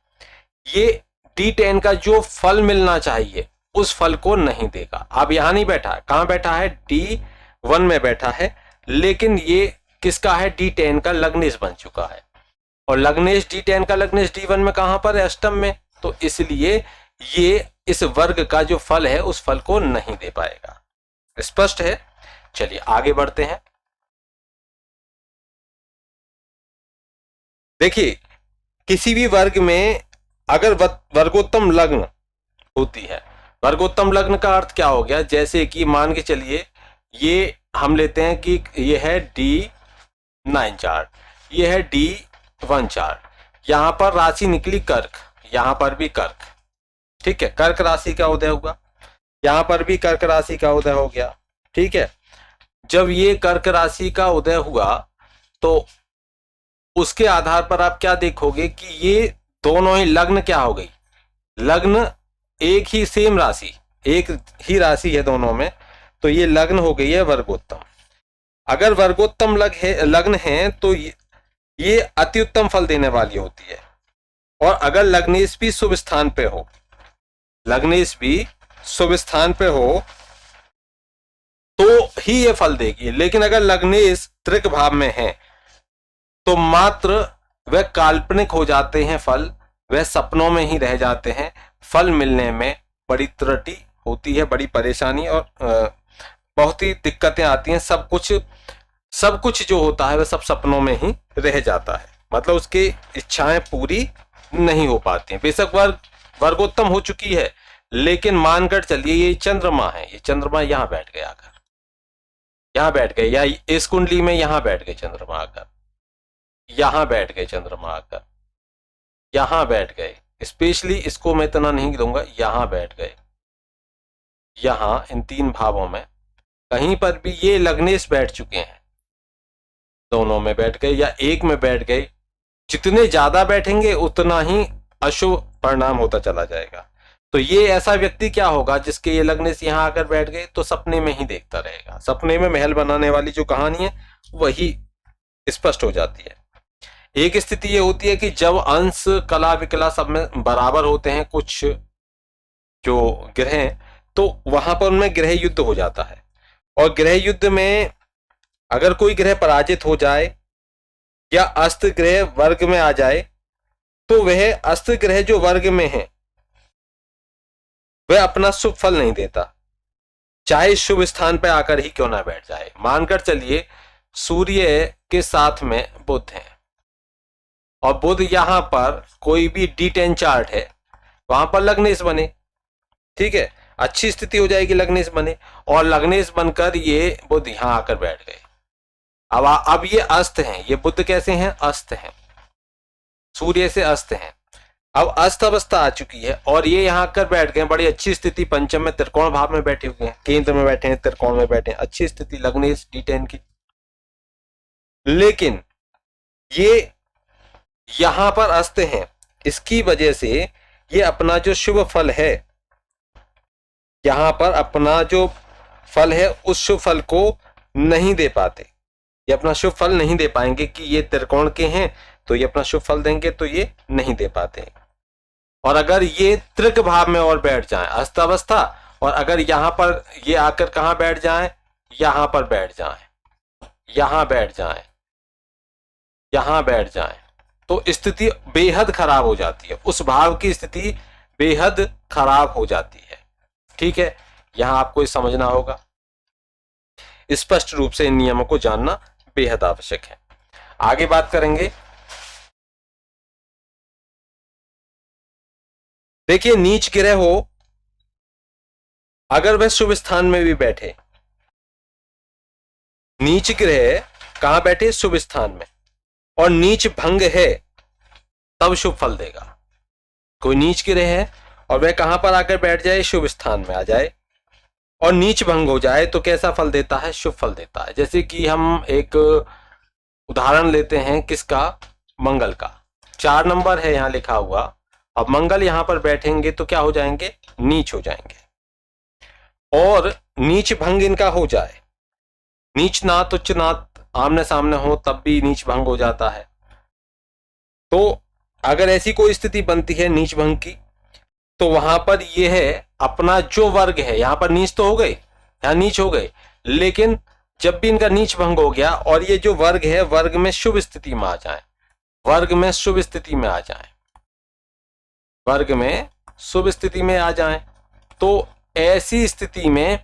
Speaker 1: ये D10 का जो फल मिलना चाहिए उस फल को नहीं देगा। अब यहां नहीं बैठा, कहां बैठा है? D1 में बैठा है, लेकिन ये किसका है? D10 का लग्नेश बन चुका है। और लग्नेश D10 का लग्नेश D1 में कहां पर है? अष्टम में। तो इसलिए ये इस वर्ग का जो फल है उस फल को नहीं दे पाएगा। स्पष्ट है? चलिए आगे बढ़ते हैं। देखिए, किसी भी वर्ग में अगर वर्गोत्तम लग्न होती है, वर्गोत्तम लग्न का अर्थ क्या हो गया? जैसे कि मान के चलिए, ये हम लेते हैं कि ये है D9 चार्ट, ये है D1 चार्ट। यहां पर राशि निकली कर्क, यहां पर भी कर्क, ठीक है, कर्क राशि का उदय हुआ, यहां पर भी कर्क राशि का उदय हो गया, ठीक है। जब ये कर्क राशि का उदय हुआ तो उसके आधार पर आप क्या देखोगे कि ये दोनों ही लग्न क्या हो गई? लग्न एक ही सेम राशि, एक ही राशि है दोनों में, तो ये लग्न हो गई है वर्गोत्तम। अगर वर्गोत्तम लग्न है तो ये अति उत्तम फल देने वाली होती है। और अगर लग्नेश भी शुभ स्थान पे हो, लग्नेश भी शुभ स्थान पे हो तो ही ये फल देगी। लेकिन अगर लग्नेश त्रिक भाव में है तो मात्र वह काल्पनिक हो जाते हैं फल, वह सपनों में ही रह जाते हैं। फल मिलने में बड़ी त्रुटि होती है, बड़ी परेशानी और बहुत ही दिक्कतें आती हैं। सब कुछ जो होता है वह सब सपनों में ही रह जाता है, मतलब उसकी इच्छाएं पूरी नहीं हो पाती हैं। बेशक वर्गोत्तम हो चुकी है, लेकिन मानकर चलिए ये चंद्रमा है, ये चंद्रमा यहाँ बैठ गया, आकर यहाँ बैठ गए, या इस कुंडली में यहाँ बैठ गए चंद्रमा आकर, यहां बैठ गए चंद्रमा आकर, यहां बैठ गए। स्पेशली इसको मैं इतना नहीं दूंगा, यहां बैठ गए, यहां इन 3 भावों में कहीं पर भी ये लग्नेश बैठ चुके हैं, दोनों में बैठ गए या एक में बैठ गए। जितने ज्यादा बैठेंगे उतना ही अशुभ परिणाम होता चला जाएगा। तो ये ऐसा व्यक्ति क्या होगा जिसके ये लग्नेश यहां आकर बैठ गए, तो सपने में ही देखता रहेगा। सपने में महल बनाने वाली जो कहानी है वही स्पष्ट हो जाती है। एक स्थिति ये होती है कि जब अंश कला विकला सब में बराबर होते हैं कुछ जो ग्रह हैं, तो वहां पर उनमें ग्रह युद्ध हो जाता है। और ग्रह युद्ध में अगर कोई ग्रह पराजित हो जाए या अस्त ग्रह वर्ग में आ जाए, तो वह अस्त ग्रह जो वर्ग में है वह अपना शुभ फल नहीं देता, चाहे शुभ स्थान पर आकर ही क्यों ना बैठ जाए। मानकर चलिए सूर्य के साथ में बुध है, और बुध यहां पर कोई भी D10 चार्ट है, वहां पर लग्नेश बने, ठीक है, अच्छी स्थिति हो जाएगी, लग्नेश बने, और लग्नेश बनकर ये बुध यहां आकर बैठ गए। अब ये अस्त हैं, ये बुध कैसे हैं? अस्त हैं, सूर्य से अस्त हैं। अब अस्त अवस्था आ चुकी है और ये यहां आकर बैठ गए, बड़ी अच्छी स्थिति, पंचम में त्रिकोण भाव में बैठे हुए हैं, केंद्र में बैठे हैं, त्रिकोण में बैठे हैं, अच्छी स्थिति लग्नेश D10 की। लेकिन ये यहां पर अस्त हैं, इसकी वजह से ये अपना जो शुभ फल है, यहां पर अपना जो फल है उस शुभ फल को नहीं दे पाते। ये अपना शुभ फल नहीं दे पाएंगे कि ये त्रिकोण के हैं तो ये अपना शुभ फल देंगे, तो ये नहीं दे पाते। और अगर ये त्रिक भाव में और बैठ जाए, अस्त अवस्था, और अगर यहां पर ये आकर कहां बैठ जाए, यहां पर बैठ जाए, यहां बैठ जाए, यहां बैठ जाए, तो स्थिति बेहद खराब हो जाती है, उस भाव की स्थिति बेहद खराब हो जाती है, ठीक है। यहां आपको समझना होगा, स्पष्ट रूप से इन नियमों को जानना बेहद आवश्यक है। आगे बात करेंगे। देखिए, नीच ग्रह हो अगर वह शुभ स्थान में भी बैठे, नीच ग्रह कहां बैठे? शुभ स्थान में, और नीच भंग है तब शुभ फल देगा। कोई नीच ग्रह है और वह कहां पर आकर बैठ जाए, शुभ स्थान में आ जाए और नीच भंग हो जाए तो कैसा फल देता है, शुभ फल देता है। जैसे कि हम एक उदाहरण लेते हैं किसका, मंगल का। 4 नंबर है यहां लिखा हुआ, अब मंगल यहां पर बैठेंगे तो क्या हो जाएंगे, नीच हो जाएंगे। और नीच भंग इनका हो जाए, नीच नात उच्च नात आमने सामने हो तब भी नीच भंग हो जाता है। तो अगर ऐसी कोई स्थिति बनती है नीच भंग की, तो वहां पर यह है अपना जो वर्ग है, यहां पर नीच तो हो गए, यहां नीच हो गए, लेकिन जब भी इनका नीच भंग हो गया और ये जो वर्ग है वर्ग में शुभ स्थिति में आ जाए, वर्ग में शुभ स्थिति में आ जाए, वर्ग में शुभ स्थिति में आ जाए, तो ऐसी स्थिति में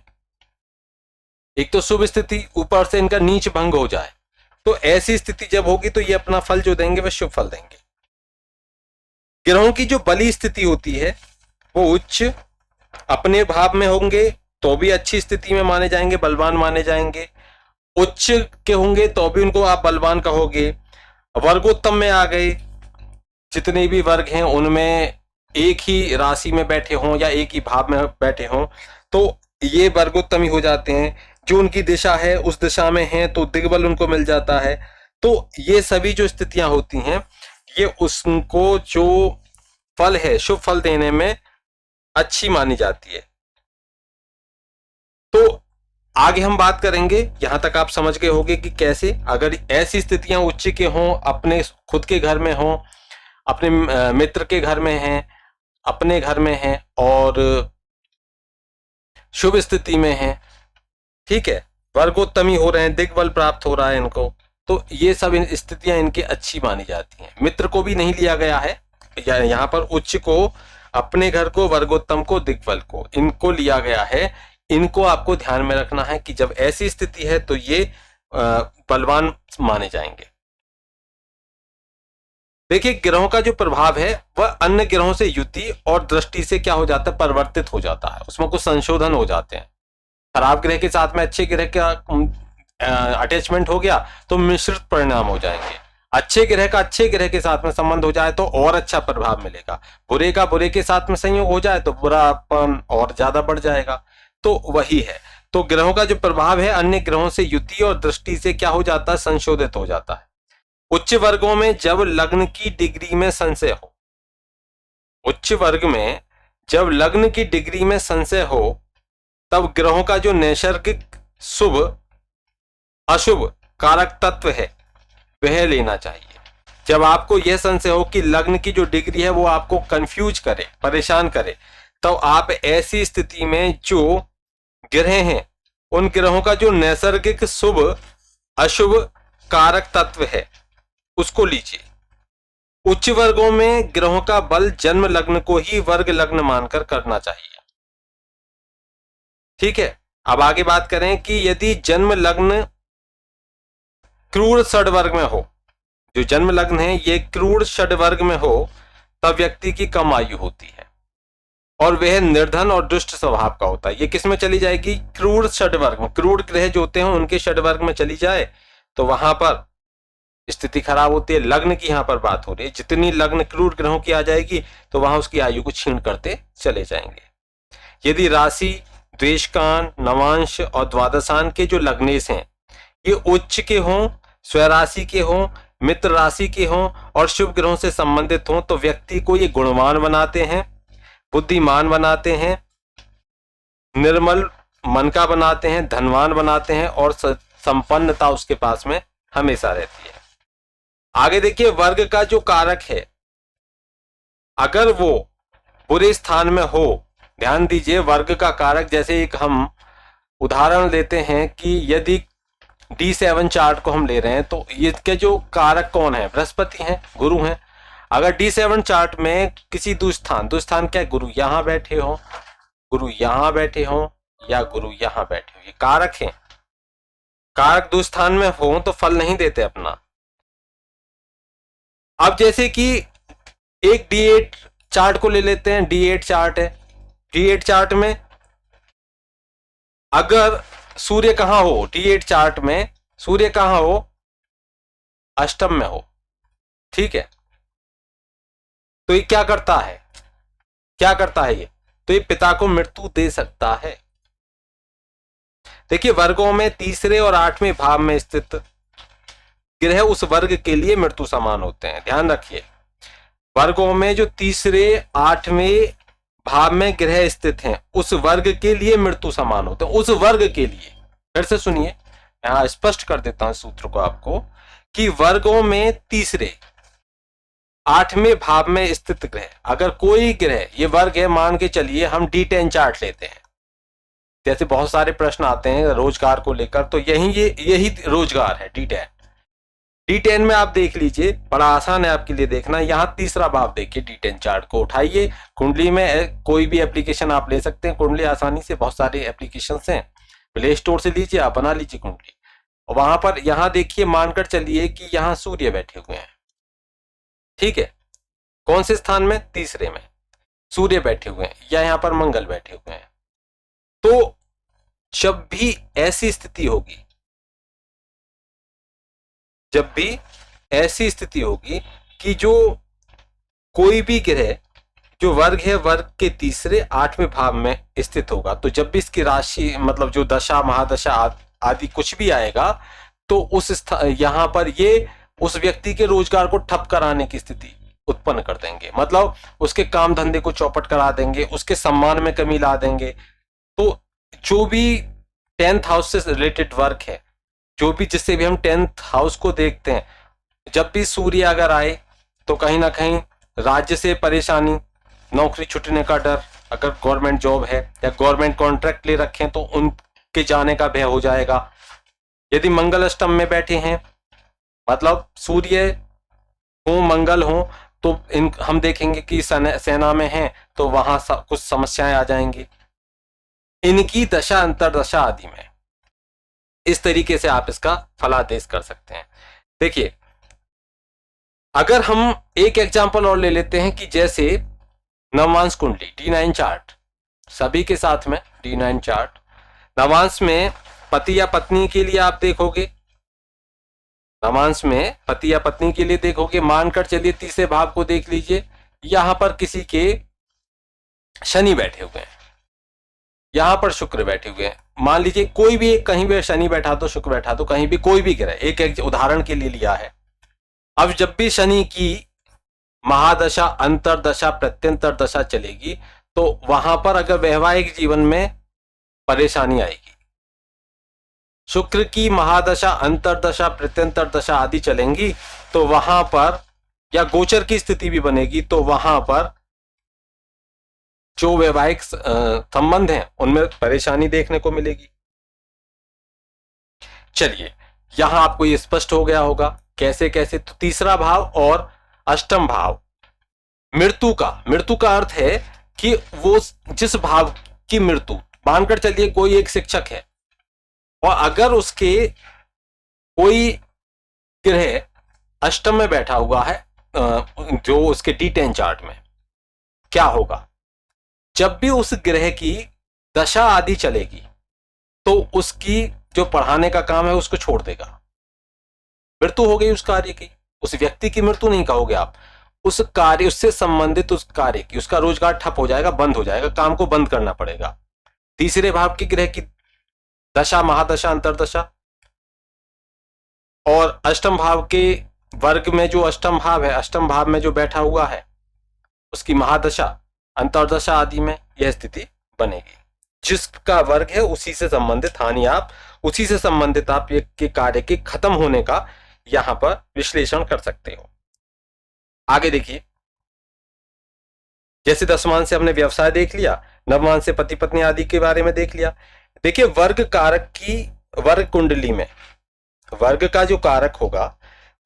Speaker 1: एक तो शुभ स्थिति ऊपर से इनका नीच भंग हो जाए, तो ऐसी स्थिति जब होगी तो ये अपना फल जो देंगे वह शुभ फल देंगे। ग्रहों की जो बली स्थिति होती है वो उच्च अपने भाव में होंगे तो भी अच्छी स्थिति में माने जाएंगे, बलवान माने जाएंगे। उच्च के होंगे तो भी उनको आप बलवान कहोगे। वर्गोत्तम में आ गए, जितने भी वर्ग हैं उनमें एक ही राशि में बैठे हों या एक ही भाव में बैठे हों तो ये वर्गोत्तम ही हो जाते हैं। जो उनकी दिशा है उस दिशा में है तो दिग्बल उनको मिल जाता है। तो ये सभी जो स्थितियां होती हैं ये उसको जो फल है शुभ फल देने में अच्छी मानी जाती है। तो आगे हम बात करेंगे, यहां तक आप समझ गए होंगे कि कैसे अगर ऐसी स्थितियां उच्च के हों, अपने खुद के घर में हों, अपने मित्र के घर में हैं, अपने घर में हैं और शुभ स्थिति में हैं, ठीक है, वर्गोत्तमी हो रहे हैं, दिग्बल प्राप्त हो रहा है इनको, तो ये सब स्थितियां इनकी अच्छी मानी जाती हैं। मित्र को भी नहीं लिया गया है यहाँ पर, उच्च को, अपने घर को, वर्गोत्तम को, दिग्बल को, इनको लिया गया है। इनको आपको ध्यान में रखना है कि जब ऐसी स्थिति है तो ये बलवान माने जाएंगे। देखिए ग्रहों का जो प्रभाव है वह अन्य ग्रहों से युति और दृष्टि से क्या हो जाता है, परिवर्तित हो जाता है, उसमें कुछ संशोधन हो जाते हैं। खराब ग्रह के साथ में अच्छे ग्रह का अटैचमेंट हो गया तो मिश्रित परिणाम हो जाएंगे। अच्छे ग्रह का अच्छे ग्रह के साथ में संबंध हो जाए तो और अच्छा प्रभाव मिलेगा। बुरे का बुरे के साथ में संयोग हो जाए तो बुरापन और ज्यादा बढ़ जाएगा। तो वही है, तो ग्रहों का जो प्रभाव है अन्य ग्रहों से युति और दृष्टि से क्या हो जाता है, संशोधित हो जाता है। उच्च वर्गों में जब लग्न की डिग्री में संशय हो, उच्च वर्ग में जब लग्न की डिग्री में संशय हो तब ग्रहों का जो नैसर्गिक शुभ अशुभ कारक तत्व है वह लेना चाहिए। जब आपको यह संशय हो कि लग्न की जो डिग्री है वो आपको कंफ्यूज करे, परेशान करे, तो आप ऐसी स्थिति में जो ग्रह हैं उन ग्रहों का जो नैसर्गिक शुभ अशुभ कारक तत्व है उसको लीजिए। उच्च वर्गों में ग्रहों का बल जन्म लग्न को ही वर्ग लग्न मानकर करना चाहिए, ठीक है। अब आगे बात करें कि यदि जन्म लग्न क्रूर षड वर्ग में हो, जो जन्म लग्न है ये क्रूर षड वर्ग में हो तब व्यक्ति की कम आयु होती है और वह निर्धन और दुष्ट स्वभाव का होता है। ये किस में चली जाएगी, क्रूर षड वर्ग में। क्रूर ग्रह जो होते हैं उनके षड वर्ग में चली जाए तो वहां पर स्थिति खराब होती है। लग्न की यहां पर बात हो रही है, जितनी लग्न क्रूर ग्रहों की आ जाएगी तो वहां उसकी आयु को छीन करते चले जाएंगे। यदि राशि द्वेषकान, नवांश और द्वादशान के जो लग्नेश हैं ये उच्च के हों, स्वराशि के हों, मित्र राशि के हों और शुभ ग्रहों से संबंधित हों तो व्यक्ति को ये गुणवान बनाते हैं, बुद्धिमान बनाते हैं, निर्मल मन का बनाते हैं, धनवान बनाते हैं और संपन्नता उसके पास में हमेशा रहती है। आगे देखिए वर्ग का जो कारक है अगर वो बुरे स्थान में हो, ध्यान दीजिए वर्ग का कारक, जैसे एक हम उदाहरण लेते हैं कि यदि D7 चार्ट को हम ले रहे हैं तो इसके जो कारक कौन है, बृहस्पति हैं, गुरु हैं। अगर D7 चार्ट में किसी दुस्थान क्या है, गुरु यहां बैठे हो, गुरु यहां बैठे हो या गुरु यहां बैठे हो, ये कारक हैं। कारक दुस्थान में हो तो फल नहीं देते अपना। अब जैसे कि एक D8 चार्ट को ले लेते हैं, D8 चार्ट है, D8 चार्ट में अगर सूर्य कहां हो, D8 चार्ट में सूर्य कहां हो, अष्टम में हो, ठीक है, तो ये क्या करता है, क्या करता है ये, तो ये पिता को मृत्यु दे सकता है। देखिए वर्गों में तीसरे और आठवें भाव में स्थित ग्रह उस वर्ग के लिए मृत्यु समान होते हैं। ध्यान रखिए, वर्गों में जो तीसरे आठवें भाव में ग्रह स्थित हैं उस वर्ग के लिए मृत्यु समान होते हैं, उस वर्ग के लिए। फिर से सुनिए, यहां स्पष्ट कर देता हूं सूत्र को आपको, कि वर्गों में तीसरे आठवें भाव में स्थित ग्रह, अगर कोई ग्रह, ये वर्ग है, मान के चलिए हम D10 चार्ट लेते हैं, जैसे बहुत सारे प्रश्न आते हैं रोजगार को लेकर, तो यही रोजगार है D10 में आप देख लीजिए, बड़ा आसान है आपके लिए देखना। यहां तीसरा भाव देखिए, D10 चार्ट को उठाइए, कुंडली में कोई भी एप्लीकेशन आप ले सकते हैं, कुंडली आसानी से, बहुत सारे एप्लीकेशन हैं, प्ले स्टोर से लीजिए, आप बना लीजिए कुंडली। और वहां पर यहां देखिए, मानकर चलिए कि यहां सूर्य बैठे हुए हैं, ठीक है, कौन से स्थान में, तीसरे में सूर्य बैठे हुए हैं, या यहां पर मंगल बैठे हुए हैं। तो जब भी ऐसी स्थिति होगी, जब भी ऐसी स्थिति होगी कि जो कोई भी ग्रह जो वर्ग है, वर्ग के तीसरे आठवें भाव में स्थित होगा, तो जब भी इसकी राशि मतलब जो दशा महादशा आदि कुछ भी आएगा, तो उस यहां पर ये उस व्यक्ति के रोजगार को ठप कराने की स्थिति उत्पन्न कर देंगे, मतलब उसके काम धंधे को चौपट करा देंगे, उसके सम्मान में कमी ला देंगे। तो जो भी 10th हाउस से रिलेटेड वर्क है, जो भी जिससे भी हम 10th हाउस को देखते हैं, जब भी सूर्य अगर आए तो कहीं ना कहीं राज्य से परेशानी, नौकरी छूटने का डर, अगर गवर्नमेंट जॉब है या गवर्नमेंट कॉन्ट्रैक्ट ले रखे हैं तो उनके जाने का भय हो जाएगा। यदि मंगल अष्टम में बैठे हैं, मतलब सूर्य हो मंगल हो, तो हम देखेंगे कि सेना में हैं तो वहां कुछ समस्याएं आ जाएंगी, इनकी दशा अंतरदशा आदि में। इस तरीके से आप इसका फलादेश कर सकते हैं। देखिए, अगर हम एक एग्जांपल और ले लेते हैं कि जैसे नवमांश कुंडली D9 चार्ट, सभी के साथ में D9 चार्ट, नवांश में पति या पत्नी के लिए आप देखोगे, नवांश में पति या पत्नी के लिए देखोगे, मानकर चलिए तीसरे भाव को देख लीजिए, यहां पर किसी के शनि बैठे हुए हैं, यहां पर शुक्र बैठे हुए हैं, मान लीजिए कोई भी एक, कहीं भी शनि बैठा दो, शुक्र बैठा दो, कहीं भी कोई भी ग्रह, एक उदाहरण के लिए लिया है। अब जब भी शनि की महादशा, अंतरदशा, प्रत्यंतर दशा चलेगी, तो वहां पर अगर वैवाहिक जीवन में परेशानी आएगी, शुक्र की महादशा, अंतरदशा, प्रत्यंतर दशा आदि चलेंगी, तो वहां पर, या गोचर की स्थिति भी बनेगी, तो वहां पर जो वैवाहिक संबंध हैं उनमें परेशानी देखने को मिलेगी। चलिए, यहां आपको ये स्पष्ट हो गया होगा कैसे कैसे। तो तीसरा भाव और अष्टम भाव मृत्यु का अर्थ है कि वो जिस भाव की मृत्यु, मानकर चलिए कोई एक शिक्षक है और अगर उसके कोई ग्रह अष्टम में बैठा हुआ है, जो उसके D10 चार्ट में, क्या होगा, जब भी उस ग्रह की दशा आदि चलेगी तो उसकी जो पढ़ाने का काम है उसको छोड़ देगा, मृत्यु हो गई उस कार्य की, उस व्यक्ति की मृत्यु नहीं कहोगे आप, उस कार्य, उससे संबंधित उस कार्य की, उसका रोजगार ठप हो जाएगा, बंद हो जाएगा, काम को बंद करना पड़ेगा। तीसरे भाव के ग्रह की दशा, महादशा, अंतरदशा, और अष्टम भाव के वर्ग में जो अष्टम भाव है, अष्टम भाव में जो बैठा हुआ है, उसकी महादशा, अंतरदशा आदि में यह स्थिति बनेगी। जिसका वर्ग है उसी से संबंधित हानि, आप उसी से संबंधित आप के कार्य के खत्म होने का यहां पर विश्लेषण कर सकते हो। आगे देखिए, जैसे दसवां से हमने व्यवसाय देख लिया, नववां से पति पत्नी आदि के बारे में देख लिया। देखिए, वर्ग कारक की, वर्ग कुंडली में वर्ग का जो कारक होगा,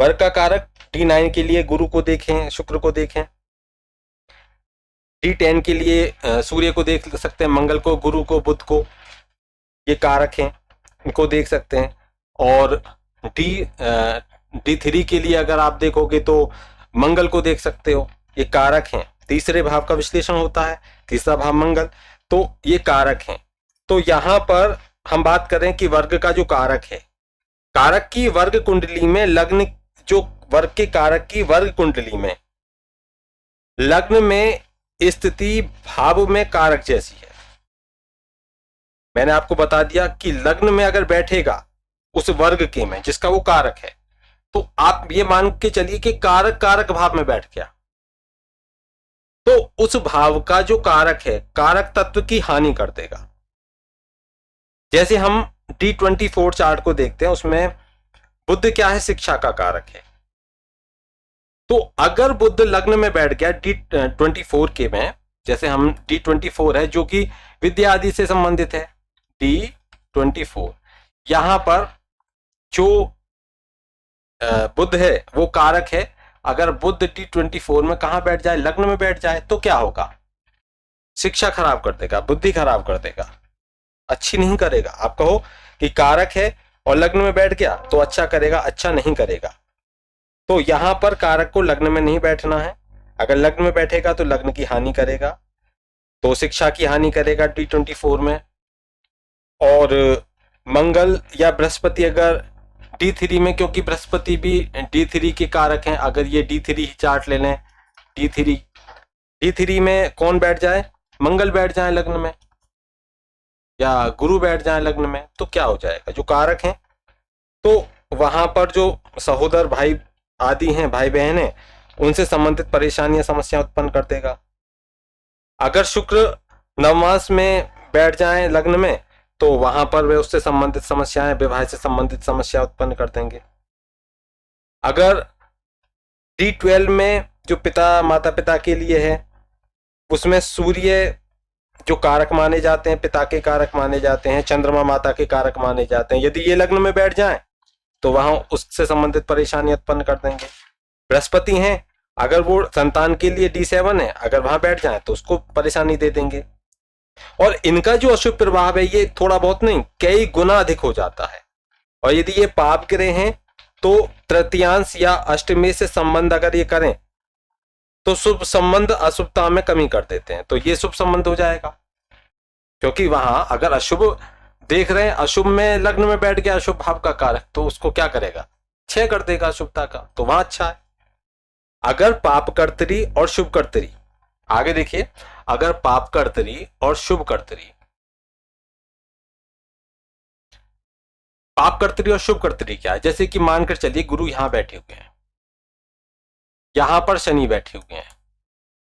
Speaker 1: वर्ग का कारक D9 के लिए गुरु को देखें, शुक्र को देखें, D10 के लिए सूर्य को देख सकते हैं, मंगल को, गुरु को, बुध को, ये कारक हैं, इनको देख सकते हैं। और D3 के लिए अगर आप देखोगे तो मंगल को देख सकते हो, ये कारक हैं। तीसरे भाव का विश्लेषण होता है, तीसरा भाव मंगल, तो ये कारक हैं। तो यहां पर हम बात करें कि वर्ग का जो कारक है, कारक की वर्ग कुंडली में लग्न, जो वर्ग के कारक की वर्ग कुंडली में लग्न में स्थिति भाव में कारक जैसी है। मैंने आपको बता दिया कि लग्न में अगर बैठेगा उस वर्ग के में जिसका वो कारक है, तो आप ये मान के चलिए कि कारक कारक भाव में बैठ गया, तो उस भाव का जो कारक है कारक तत्व की हानि कर देगा। जैसे हम D24 चार्ट को देखते हैं, उसमें बुध क्या है, शिक्षा का कारक है। तो अगर बुध लग्न में बैठ गया D24 के में, जैसे हम D24 है जो कि विद्या आदि से संबंधित है, D24 यहां पर जो बुध है वो कारक है। अगर बुध D24 में कहां बैठ जाए, लग्न में बैठ जाए, तो क्या होगा, शिक्षा खराब कर देगा, बुद्धि खराब कर देगा, अच्छी नहीं करेगा। आप कहो कि कारक है और लग्न में बैठ गया तो अच्छा करेगा, अच्छा नहीं करेगा। तो यहां पर कारक को लग्न में नहीं बैठना है। अगर लग्न में बैठेगा तो लग्न की हानि करेगा, तो शिक्षा की हानि करेगा D24 में। और मंगल या बृहस्पति अगर D3 में, क्योंकि बृहस्पति भी D3 के कारक हैं, अगर ये D3 चार्ट ले लें, D3 में कौन बैठ जाए, मंगल बैठ जाए लग्न में या गुरु बैठ जाए लग्न में, तो क्या हो जाएगा, जो कारक हैं तो वहां पर जो सहोदर भाई आदि हैं, भाई बहन हैं, उनसे संबंधित परेशानियां समस्या उत्पन्न कर देगा। अगर शुक्र नवमास में बैठ जाए लग्न में, तो वहां पर वे उससे संबंधित समस्याएं, विवाह से संबंधित समस्या उत्पन्न कर देंगे। अगर D12 में जो पिता माता पिता के लिए है, उसमें सूर्य जो कारक माने जाते हैं, पिता के कारक माने जाते हैं, चंद्रमा माता के कारक माने जाते हैं, यदि ये लग्न में बैठ जाएं तो वहां उससे संबंधित परेशानी उत्पन्न कर देंगे। बृहस्पति हैं, अगर वो संतान के लिए D7 है, अगर वहां बैठ जाए तो उसको परेशानी दे देंगे। और इनका जो अशुभ प्रभाव है ये थोड़ा बहुत नहीं, कई गुना अधिक हो जाता है। और यदि ये पाप ग्रह हैं तो तृतीयांश या अष्टमी से संबंध अगर ये करें तो शुभ संबंध अशुभता में कमी कर देते हैं, तो ये शुभ संबंध हो जाएगा। क्योंकि वहां अगर अशुभ देख रहे हैं, अशुभ में लग्न में बैठ गया अशुभ भाव का कारक, तो उसको क्या करेगा, क्षय कर देगा अशुभता का, तो वहां अच्छा है। अगर पाप कर्तरी और शुभ कर्तरी, आगे देखिए, अगर पाप कर्तरी और शुभ कर्तरी, पाप कर्तरी और शुभ कर्तरी क्या है, जैसे कि मानकर चलिए गुरु यहां बैठे हुए हैं, यहां पर शनि बैठे हुए हैं,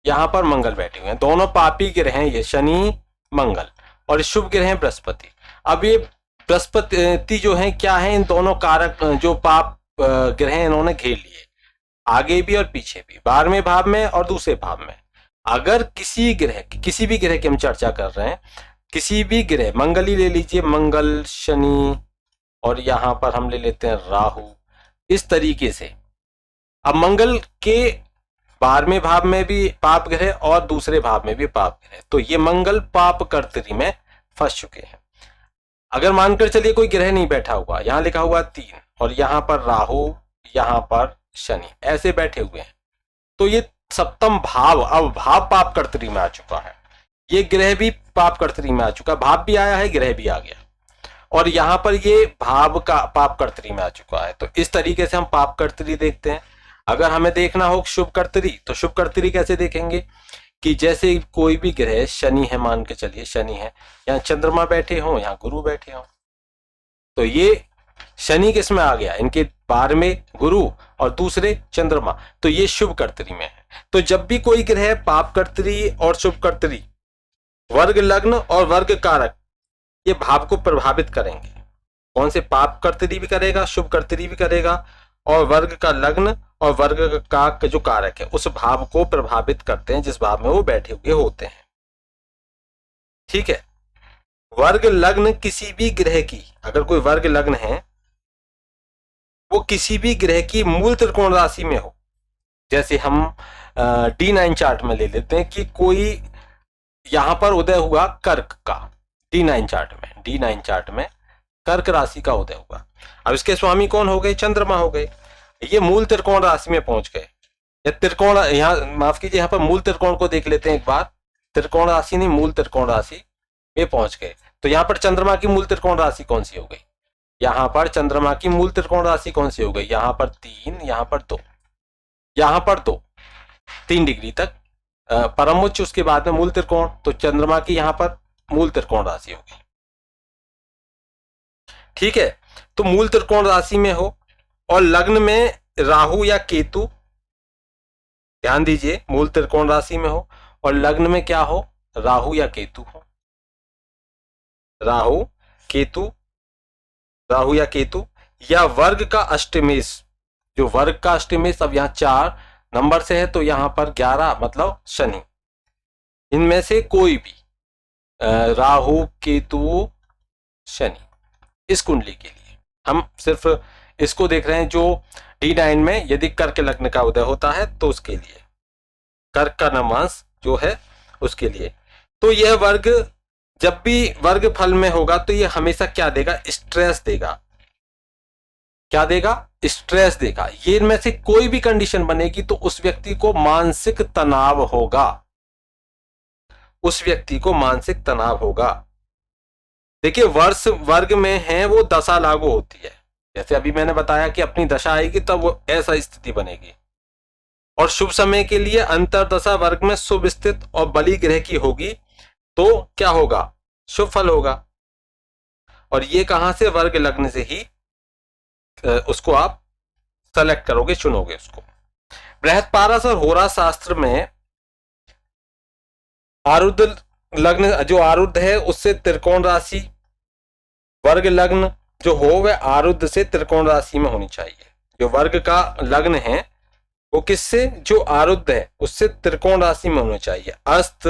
Speaker 1: यहां पर मंगल बैठे हुए हैं, दोनों पापी ग्रह हैं ये, शनि मंगल, और शुभ ग्रह हैं बृहस्पति। अब ये बृहस्पति जो है क्या है, इन दोनों कारक जो पाप ग्रह इन्होंने घेर लिए, आगे भी और पीछे भी, 12वें भाव में और दूसरे भाव में। अगर किसी भी ग्रह की हम चर्चा कर रहे हैं, किसी भी ग्रह, मंगल ही ले लीजिए, मंगल शनि, और यहां पर हम ले लेते हैं राहु, इस तरीके से। अब मंगल के 12वें भाव में भी पाप ग्रह और दूसरे भाव में भी पाप ग्रह, तो ये मंगल पाप कर्तरी में फंस चुके हैं। अगर मानकर चलिए कोई ग्रह नहीं बैठा हुआ, यहां लिखा हुआ 3, और यहां पर राहु, यहां पर शनि, ऐसे बैठे हुए हैं, तो ये सप्तम भाव अब भाव पाप कर्तरी में आ चुका है, ये ग्रह भी पाप कर्तरी में आ चुका, भाव भी आया है, ग्रह भी आ गया, और यहां पर ये भाव का पाप कर्तरी में आ चुका है। तो इस तरीके से हम पाप कर्तरी देखते हैं। अगर हमें देखना हो शुभ कर्तरी, तो शुभ कर्तरी कैसे देखेंगे कि जैसे कोई भी ग्रह, शनि है, मान के चलिए शनि है, यहाँ चंद्रमा बैठे हों, यहाँ गुरु बैठे हों, तो ये शनि किस में आ गया, इनके 12वें गुरु और दूसरे चंद्रमा, तो ये शुभ कर्तरी में है। तो जब भी कोई ग्रह पाप कर्तरी और शुभ कर्तरी, वर्ग लग्न और वर्ग कारक, ये भाव को प्रभावित करेंगे। कौन से, पाप कर्तरी भी करेगा, शुभ कर्तरी भी करेगा, और वर्ग का लग्न और वर्ग का जो कारक है उस भाव को प्रभावित करते हैं जिस भाव में वो बैठे हुए होते हैं। ठीक है। वर्ग लग्न किसी भी ग्रह की, अगर कोई वर्ग लग्न है वो किसी भी ग्रह की मूल त्रिकोण राशि में हो, जैसे हम D9 चार्ट में ले लेते हैं कि कोई यहां पर उदय हुआ कर्क का, D9 चार्ट में कर्क राशि का उदय हुआ। अब इसके स्वामी कौन हो गए, चंद्रमा हो गए, ये मूल त्रिकोण राशि में पहुंच गए। या त्रिकोण, यहाँ माफ कीजिए, यहाँ पर मूल त्रिकोण को देख लेते हैं एक बार, त्रिकोण राशि नहीं, मूल त्रिकोण राशि में पहुंच गए। तो यहाँ पर चंद्रमा की मूल त्रिकोण राशि कौन सी हो गई, यहाँ पर चंद्रमा की मूल त्रिकोण राशि कौन सी हो गई, यहाँ पर 3, यहाँ पर 2, यहां पर 3 डिग्री तक परमोच्च, उसके बाद में मूल त्रिकोण, तो चंद्रमा की यहां पर मूल त्रिकोण राशि होगी। ठीक है, तो मूल त्रिकोण राशि में हो और लग्न में राहु या केतु, ध्यान दीजिए, मूल त्रिकोण राशि में हो और लग्न में क्या हो, राहु या केतु हो, राहु केतु, राहु या केतु, या वर्ग का अष्टमेश, जो वर्ग का अष्टमेश अब यहां 4 नंबर से है तो यहां पर 11 मतलब शनि, इनमें से कोई भी राहु केतु शनि, इस कुंडली के लिए हम सिर्फ इसको देख रहे हैं। जो D9 में यदि कर्क लग्न का उदय होता है तो उसके लिए, कर्क का नवमांश जो है उसके लिए, तो यह वर्ग जब भी वर्ग फल में होगा तो यह हमेशा क्या देगा, स्ट्रेस देगा। क्या देगा, स्ट्रेस देगा। ये इनमें से कोई भी कंडीशन बनेगी तो उस व्यक्ति को मानसिक तनाव होगा, उस व्यक्ति को मानसिक तनाव होगा। देखिए, वर्ष वर्ग में है वो दशा लागू होती है, जैसे अभी मैंने बताया कि अपनी दशा आएगी तब वो ऐसा स्थिति बनेगी। और शुभ समय के लिए अंतरदशा वर्ग में शुभ स्थित और बली ग्रह की होगी तो क्या होगा, शुभ फल होगा। और ये कहां से, वर्ग लग्न से ही उसको आप सेलेक्ट करोगे, चुनोगे उसको। बृहस्पति और होरा शास्त्र में आरुद्ध लग्न, जो आरुद्ध है उससे त्रिकोण राशि, वर्ग लग्न जो हो वह आरुद्ध से त्रिकोण राशि में होनी चाहिए। जो वर्ग का लग्न है वो किससे, जो आरुद्ध है उससे त्रिकोण राशि में होना चाहिए। अस्त,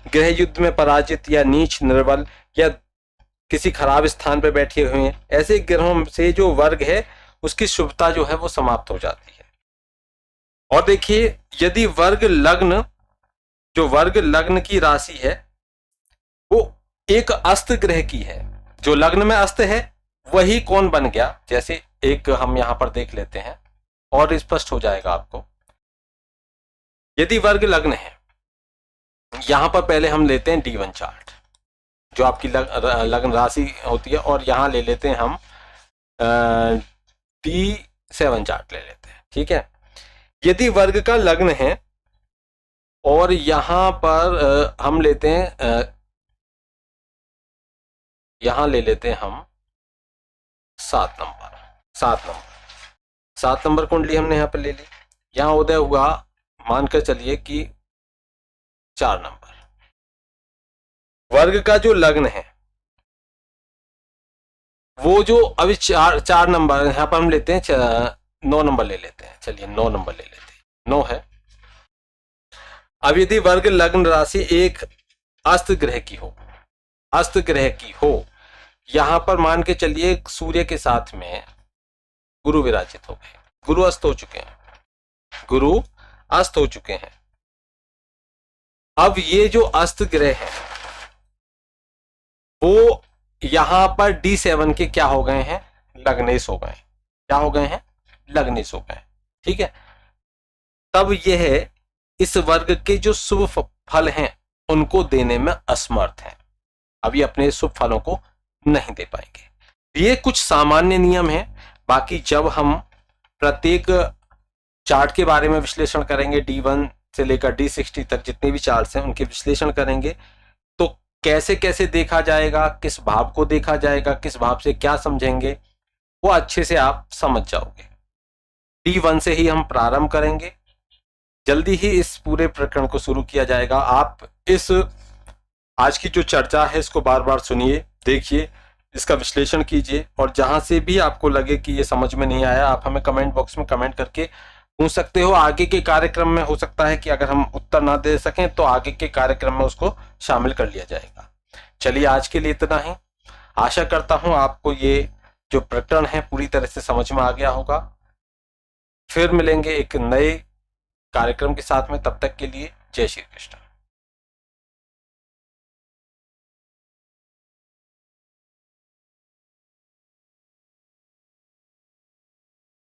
Speaker 1: गृह युद्ध में पराजित या नीच निर्बल या किसी खराब स्थान पर बैठे हुए हैं, ऐसे ग्रहों से जो वर्ग है उसकी शुभता जो है वो समाप्त हो जाती है। और देखिए, यदि वर्ग लग्न, जो वर्ग लग्न की राशि है वो एक अस्त ग्रह की है, जो लग्न में अस्त है वही कौन बन गया, जैसे एक हम यहां पर देख लेते हैं और स्पष्ट हो जाएगा आपको। यदि वर्ग लग्न है, यहां पर पहले हम लेते हैं D1 चार्ट जो आपकी लग्न राशि होती है, और यहां ले लेते हैं हम D7 चार्ट ले लेते हैं। ठीक है, यदि वर्ग का लग्न है और यहां पर हम लेते हैं, यहां ले लेते हैं हम 7 नंबर, 7 नंबर कुंडली हमने यहां पर ले ली। यहां उदय हुआ, मानकर चलिए कि 4 नंबर। वर्ग का जो लग्न है वो जो अभी 4 नंबर, यहां पर हम लेते हैं 9 नंबर ले लेते हैं, चलिए 9 नंबर ले लेते हैं, 9 है। अब यदि वर्ग लग्न राशि एक अस्त ग्रह की हो, अस्त ग्रह की हो, यहां पर मान के चलिए सूर्य के साथ में गुरु विराजित हो गए, गुरु अस्त हो चुके हैं, गुरु अस्त हो चुके हैं। अब ये जो अस्त ग्रह है वो यहां पर D7 के क्या हो गए हैं, लग्नेश हो गए। क्या हो गए हैं, लग्नेश हो गए। ठीक है, तब यह इस वर्ग के जो शुभ फल हैं उनको देने में असमर्थ है, अभी अपने शुभ फलों को नहीं दे पाएंगे। ये कुछ सामान्य नियम है, बाकी जब हम प्रत्येक चार्ट के बारे में विश्लेषण करेंगे, D1 से लेकर D60 तक जितने भी चार्ट्स हैं उनके विश्लेषण करेंगे तो कैसे कैसे देखा जाएगा, किस भाव को देखा जाएगा, किस भाव से क्या समझेंगे, वो अच्छे से आप समझ जाओगे। D1 से ही हम प्रारंभ करेंगे, जल्दी ही इस पूरे प्रकरण को शुरू किया जाएगा। आप इस आज की जो चर्चा है इसको बार बार सुनिए, देखिए, इसका विश्लेषण कीजिए, और जहां से भी आपको लगे कि ये समझ में नहीं आया आप हमें कमेंट बॉक्स में कमेंट करके पूछ सकते हो। आगे के कार्यक्रम में हो सकता है कि अगर हम उत्तर ना दे सकें तो आगे के कार्यक्रम में उसको शामिल कर लिया जाएगा। चलिए, आज के लिए इतना ही। आशा करता हूं आपको ये जो प्रकरण है पूरी तरह से समझ में आ गया होगा। फिर मिलेंगे एक नए कार्यक्रम के साथ में, तब तक के लिए जय श्री कृष्ण।